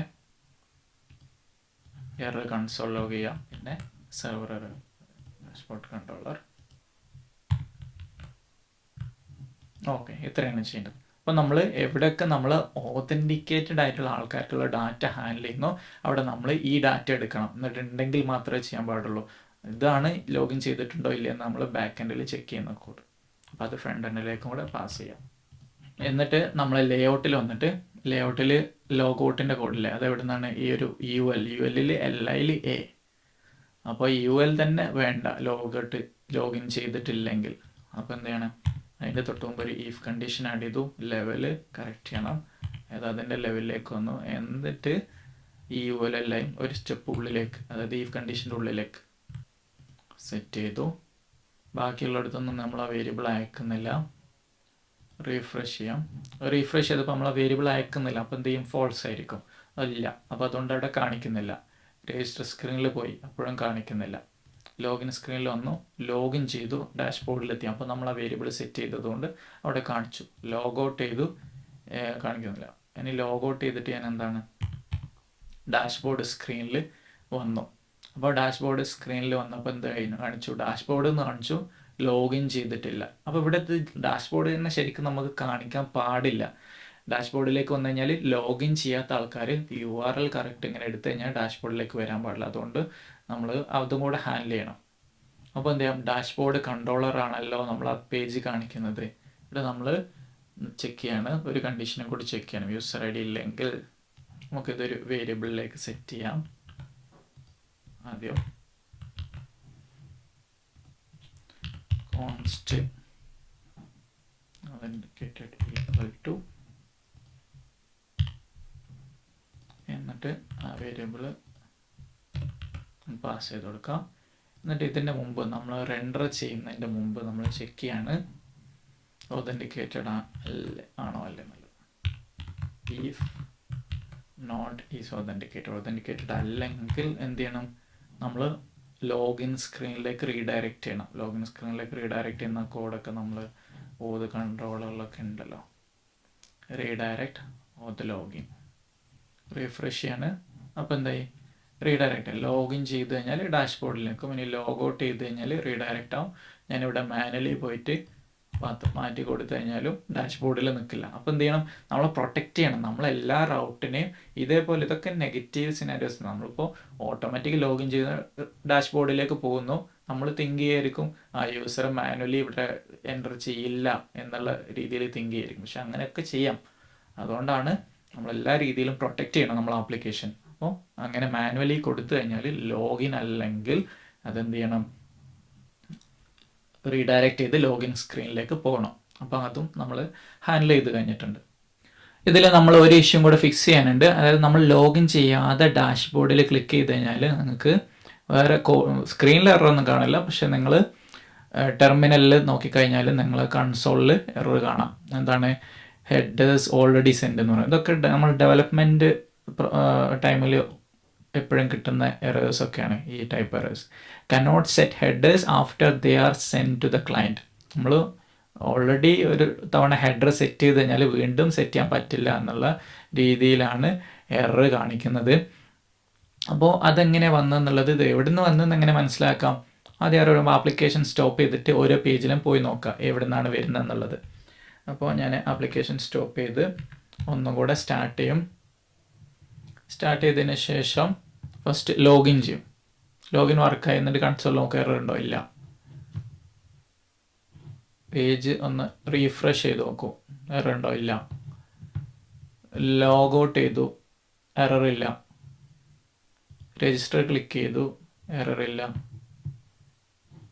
S2: എറർ കൺസോൾ ലോഗ് ചെയ്യാം. പിന്നെ സെർവർ ഡാഷ്ബോർഡ് കൺട്രോളർ. ഓക്കെ, ഇത്രയാണ് ചെയ്യേണ്ടത്. അപ്പോൾ നമ്മൾ എവിടെയൊക്കെ നമ്മൾ ഓതൻറ്റിക്കേറ്റഡ് ആയിട്ടുള്ള ആൾക്കാർക്കുള്ള ഡാറ്റ ഹാൻഡിൽ ചെയ്യുന്നോ അവിടെ നമ്മൾ ഈ ഡാറ്റ എടുക്കണം. എന്നിട്ട് ഉണ്ടെങ്കിൽ മാത്രമേ ചെയ്യാൻ പാടുള്ളൂ. ഇതാണ് ലോഗിൻ ചെയ്തിട്ടുണ്ടോ ഇല്ലയെന്ന് നമ്മൾ ബാക്ക് എൻഡിൽ ചെക്ക് ചെയ്യുന്ന കോഡ്. അപ്പോൾ അത് ഫ്രണ്ട് എൻഡിലേക്കും കൂടെ പാസ് ചെയ്യാം. എന്നിട്ട് നമ്മൾ ലേഔട്ടിൽ വന്നിട്ട് ലേഔട്ടിൽ ലോഗൗട്ടിൻ്റെ കോഡില്ലേ അത് എവിടെ നിന്നാണ് ഈ ഒരു യു എല്ലിൽ LIൽ A. അപ്പോൾ UL തന്നെ വേണ്ട ലോഗിൻ ചെയ്തിട്ടില്ലെങ്കിൽ. അപ്പോൾ എന്ത് ചെയ്യണം, അതിൻ്റെ തൊട്ട് മുമ്പ് ഒരു ഈഫ് കണ്ടീഷൻ ആഡ് ചെയ്തു, ലെവല് കറക്റ്റ് ചെയ്യണം, അതായത് അതിൻ്റെ ലെവലിലേക്ക് വന്നു. എന്നിട്ട് ഈ UL എല്ലാം ഒരു സ്റ്റെപ്പ് ഉള്ളിലേക്ക്, അതായത് ഈഫ് കണ്ടീഷൻ്റെ ഉള്ളിലേക്ക് സെറ്റ് ചെയ്തു. ബാക്കിയുള്ളിടത്തൊന്നും നമ്മൾ ആ വേരിയബിൾ അയക്കുന്നില്ല. റീഫ്രഷ് ചെയ്യാം. റീഫ്രഷ് ചെയ്തപ്പോൾ നമ്മൾ ആ വേരിയബിൾ അയക്കുന്നില്ല, അപ്പോൾ എന്ത് ചെയ്യും, ഫോൾസ് ആയിരിക്കും. അതില്ല, അപ്പോൾ അതുകൊണ്ട് അവിടെ കാണിക്കുന്നില്ല. രജിസ്റ്റർ സ്ക്രീനിൽ പോയി, അപ്പോഴും കാണിക്കുന്നില്ല. ലോഗിൻ സ്ക്രീനിൽ വന്നു, ലോഗിൻ ചെയ്തു, ഡാഷ്ബോർഡിലെത്തി. അപ്പോൾ നമ്മൾ ആ വേരിയബിൾ സെറ്റ് ചെയ്തതുകൊണ്ട് അവിടെ കാണിച്ചു. ലോഗൗട്ട് ചെയ്തു, കാണിക്കുന്നില്ല. ഇനി ലോഗൗട്ട് ചെയ്തിട്ട് ഞാൻ എന്താണ്, ഡാഷ്ബോർഡ് സ്ക്രീനിൽ വന്നു. അപ്പോൾ ഡാഷ്ബോർഡ് സ്ക്രീനിൽ വന്നപ്പോൾ എന്ത് കാണിച്ചു, ഡാഷ്ബോർഡ് എന്ന് കാണിച്ചു, ലോഗിൻ ചെയ്തിട്ടില്ല. അപ്പോൾ ഇവിടെ ഡാഷ്ബോർഡ് തന്നെ ശരിക്കും നമുക്ക് കാണിക്കാൻ പാടില്ല. ഡാഷ്ബോർഡിലേക്ക് വന്നു കഴിഞ്ഞാൽ ലോഗിൻ ചെയ്യാത്ത ആൾക്കാർ URL കറക്റ്റ് ഇങ്ങനെ എടുത്തു കഴിഞ്ഞാൽ ഡാഷ്ബോർഡിലേക്ക് വരാൻ പാടില്ല. അതുകൊണ്ട് നമ്മൾ അതും കൂടെ ഹാൻഡിൽ ചെയ്യണം. അപ്പോൾ എന്ത് ചെയ്യാം, ഡാഷ്ബോർഡ് കൺട്രോളർ ആണല്ലോ നമ്മൾ ആ പേജ് കാണിക്കുന്നത്. ഇവിടെ നമ്മൾ ചെക്ക് ചെയ്യാണ്, ഒരു കണ്ടീഷനും കൂടി ചെക്ക് ചെയ്യണം. യൂസർ ID ഇല്ലെങ്കിൽ നമുക്കിതൊരു വേരിയബിളിലേക്ക് സെറ്റ് ചെയ്യാം. ആദ്യം const authenticated equal to, എന്നിട്ട് ആ വേരിയബിൾ പാസ് ചെയ്ത് കൊടുക്കാം. എന്നിട്ട് ഇതിൻ്റെ മുമ്പ് നമ്മൾ റെൻഡർ ചെയ്യുന്നതിൻ്റെ മുമ്പ് നമ്മൾ ചെക്ക് ചെയ്യാണ് ഒതൻറ്റിക്കേറ്റഡ് ആണോ അല്ലെന്നുള്ളത്. if not is authenticated അല്ലെങ്കിൽ എന്ത് ചെയ്യണം, നമ്മൾ ലോഗിൻ സ്ക്രീനിലേക്ക് റീഡയറക്റ്റ് ചെയ്യണം. ലോഗിൻ സ്ക്രീനിലേക്ക് റീഡയറക്റ്റ് ചെയ്യുന്ന കോഡൊക്കെ നമ്മൾ കൺട്രോളറിലൊക്കെ ഉണ്ടല്ലോ. റീഡയറക്റ്റ് ലോഗിൻ, റീഫ്രഷ് ചെയ്യാണ്. അപ്പോൾ എന്തായി, റീഡയറക്റ്റ്. ലോഗിൻ ചെയ്ത് കഴിഞ്ഞാൽ ഡാഷ്ബോർഡിലേക്കും, ഇനി ലോഗൗട്ട് ചെയ്ത് കഴിഞ്ഞാൽ റീഡയറക്റ്റ് ആവും. ഞാനിവിടെ മാനുവലി പോയിട്ട് മാറ്റി കൊടുത്തു കഴിഞ്ഞാലും ഡാഷ്ബോർഡിൽ നിൽക്കില്ല. അപ്പോൾ എന്ത് ചെയ്യണം, നമ്മളെ പ്രൊട്ടക്റ്റ് ചെയ്യണം. നമ്മളെല്ലാ റൗട്ടിനെയും ഇതേപോലെ, ഇതൊക്കെ നെഗറ്റീവ് സിനാരിയോസ്. നമ്മളിപ്പോൾ ഓട്ടോമാറ്റിക് ലോഗിൻ ചെയ്ത് ഡാഷ്ബോർഡിലേക്ക് പോകുന്നു, നമ്മൾ തിങ്ക് ചെയ്യായിരിക്കും ആ യൂസർ മാനുവലി ഇവിടെ എൻ്റർ ചെയ്യില്ല എന്നുള്ള രീതിയിൽ തിങ്ക് ചെയ്യായിരിക്കും. പക്ഷെ അങ്ങനെയൊക്കെ ചെയ്യാം. അതുകൊണ്ടാണ് നമ്മളെല്ലാ രീതിയിലും പ്രൊട്ടക്റ്റ് ചെയ്യണം നമ്മൾ ആപ്ലിക്കേഷൻ. അപ്പോൾ അങ്ങനെ മാനുവലി കൊടുത്തു കഴിഞ്ഞാൽ ലോഗിൻ അല്ലെങ്കിൽ അതെന്ത് ചെയ്യണം, റീഡയറക്റ്റ് ചെയ്ത് ലോഗിൻ സ്ക്രീനിലേക്ക് പോകണം. അപ്പോൾ അതും നമ്മൾ ഹാൻഡിൽ ചെയ്ത് കഴിഞ്ഞിട്ടുണ്ട്. ഇതിൽ നമ്മൾ ഒരു ഇഷ്യൂ കൂടെ ഫിക്സ് ചെയ്യാനുണ്ട്. അതായത് നമ്മൾ ലോഗിൻ ചെയ്യാതെ ഡാഷ്ബോർഡിൽ ക്ലിക്ക് ചെയ്ത് കഴിഞ്ഞാൽ നിങ്ങൾക്ക് വേറെ സ്ക്രീനിൽ എററൊന്നും കാണില്ല. പക്ഷെ നിങ്ങൾ ടെർമിനലിൽ നോക്കിക്കഴിഞ്ഞാൽ നിങ്ങൾ കൺസോളിൽ എറർ കാണാം. എന്താണ്, ഹെഡേഴ്സ് ഓൾറെഡി സെൻഡ് എന്ന് പറയുന്നത്. ഇതൊക്കെ നമ്മൾ ഡെവലപ്മെൻറ്റ് ടൈമിൽ എപ്പോഴും കിട്ടുന്ന എറേഴ്സൊക്കെയാണ് ഈ type errors. Cannot set headers after they are send to the client. നമ്മൾ ഓൾറെഡി ഒരു തവണ ഹെഡർ സെറ്റ് ചെയ്ത് കഴിഞ്ഞാൽ വീണ്ടും സെറ്റ് ചെയ്യാൻ പറ്റില്ല എന്നുള്ള രീതിയിലാണ് എറർ കാണിക്കുന്നത്. അപ്പോൾ അതെങ്ങനെ വന്നെന്നുള്ളത്, ഇത് എവിടെ നിന്ന് വന്നെന്ന് എങ്ങനെ മനസ്സിലാക്കാം? ആദ്യം ആരോടും ആപ്ലിക്കേഷൻ സ്റ്റോപ്പ് ചെയ്തിട്ട് ഓരോ പേജിലും പോയി നോക്കാം എവിടെ നിന്നാണ് വരുന്നത് എന്നുള്ളത്. അപ്പോൾ ഞാൻ ആപ്ലിക്കേഷൻ സ്റ്റോപ്പ് ചെയ്ത് ഒന്നും കൂടെ സ്റ്റാർട്ട് ചെയ്യും. സ്റ്റാർട്ട് ചെയ്തതിന് ശേഷം ഫസ്റ്റ് ലോഗിൻ ചെയ്യും. ലോഗിൻ വർക്കായി, എന്നിട്ട് കൺസോൾ നോക്കുക എറർ ഉണ്ടോ, ഇല്ല. പേജ് ഒന്ന് റീഫ്രഷ് ചെയ്ത് നോക്കൂ, എറർ ഉണ്ടോ, ഇല്ല. ലോഗൗട്ട് ചെയ്തു, എറർ ഇല്ല. രജിസ്റ്റർ ക്ലിക്ക് ചെയ്തു, എറർ ഇല്ല.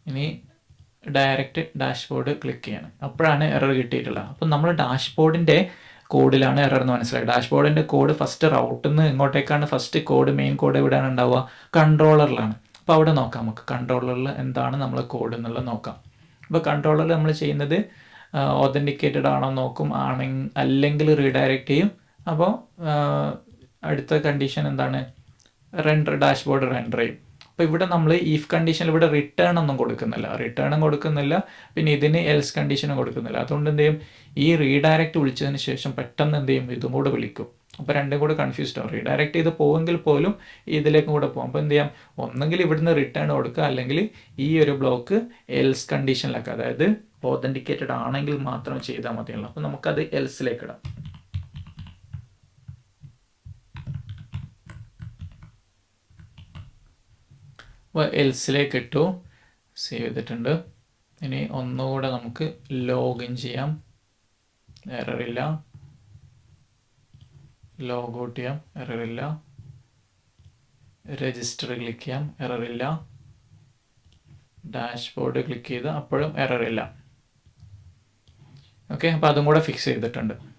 S2: ഇനി ഡയറക്റ്റ് ഡാഷ്ബോർഡ് ക്ലിക്ക് ചെയ്യണം, അപ്പോഴാണ് എറർ കിട്ടിയിട്ടുള്ളത്. അപ്പം നമ്മൾ ഡാഷ്ബോർഡിൻ്റെ കോഡിലാണ് എറർ എന്ന് മനസ്സിലായി. ഡാഷ്ബോർഡിൻ്റെ കോഡ് ഫസ്റ്റ് റൗട്ടിൽ നിന്ന് ഇങ്ങോട്ടേക്കാണ് ഫസ്റ്റ് കോഡ്, മെയിൻ കോഡ് എവിടെയാണ് ഉണ്ടാവുക, കൺട്രോളറിലാണ്. അപ്പോൾ അവിടെ നോക്കാം, നമുക്ക് കൺട്രോളറിൽ എന്താണ് നമ്മൾ കോഡ് എന്നുള്ളത് നോക്കാം. അപ്പോൾ കൺട്രോളറിൽ നമ്മൾ ചെയ്യുന്നത് ഒതൻറ്റിക്കേറ്റഡ് ആണോ നോക്കും, അല്ലെങ്കിൽ റീഡയറക്റ്റ് ചെയ്യും. അപ്പോൾ അടുത്ത കണ്ടീഷൻ എന്താണ്, ഡാഷ്ബോർഡ് റെൻഡർ ചെയ്യും. അപ്പോൾ ഇവിടെ നമ്മൾ ഈഫ് കണ്ടീഷനിൽ ഇവിടെ റിട്ടേൺ ഒന്നും കൊടുക്കുന്നില്ല, പിന്നെ ഇതിന് എൽസ് കണ്ടീഷനും കൊടുക്കുന്നില്ല. അതുകൊണ്ട് എന്ത് ചെയ്യും, ഈ റീഡയറക്റ്റ് വിളിച്ചതിന് ശേഷം പെട്ടെന്ന് എന്ത് ചെയ്യും, ഇതും കൂടെ വിളിക്കും. അപ്പോൾ രണ്ടും കൂടെ കൺഫ്യൂസ്ഡ് ആവും. റീഡയറക്റ്റ് ചെയ്ത് പോവെങ്കിൽ പോലും ഇതിലേക്കും കൂടെ പോകും. അപ്പോൾ എന്ത് ചെയ്യാം, ഒന്നെങ്കിൽ ഇവിടുന്ന് റിട്ടേൺ കൊടുക്കുക, അല്ലെങ്കിൽ ഈ ഒരു ബ്ലോക്ക് എൽസ് കണ്ടീഷനിലാക്കുക. അതായത് ഒതൻറ്റിക്കേറ്റഡ് ആണെങ്കിൽ മാത്രം ചെയ്താൽ മതിയല്ലോ. അപ്പോൾ നമുക്കത് എൽസിലേക്ക് ഇടാം. അപ്പോൾ എൽസിലേക്ക് ഇട്ടു, സേവ് ചെയ്തിട്ടുണ്ട്. ഇനി ഒന്നുകൂടെ നമുക്ക് ലോഗിൻ ചെയ്യാം. എററില്ല. ലോഗൗട്ട് ചെയ്യാം, എററില്ല. രജിസ്റ്റർ ക്ലിക്ക് ചെയ്യാം, എററില്ല. ഡാഷ്ബോർഡ് ക്ലിക്ക് ചെയ്ത് അപ്പോഴും എററില്ല. ഓക്കെ, അപ്പോൾ അതും കൂടെ ഫിക്സ് ചെയ്തിട്ടുണ്ട്.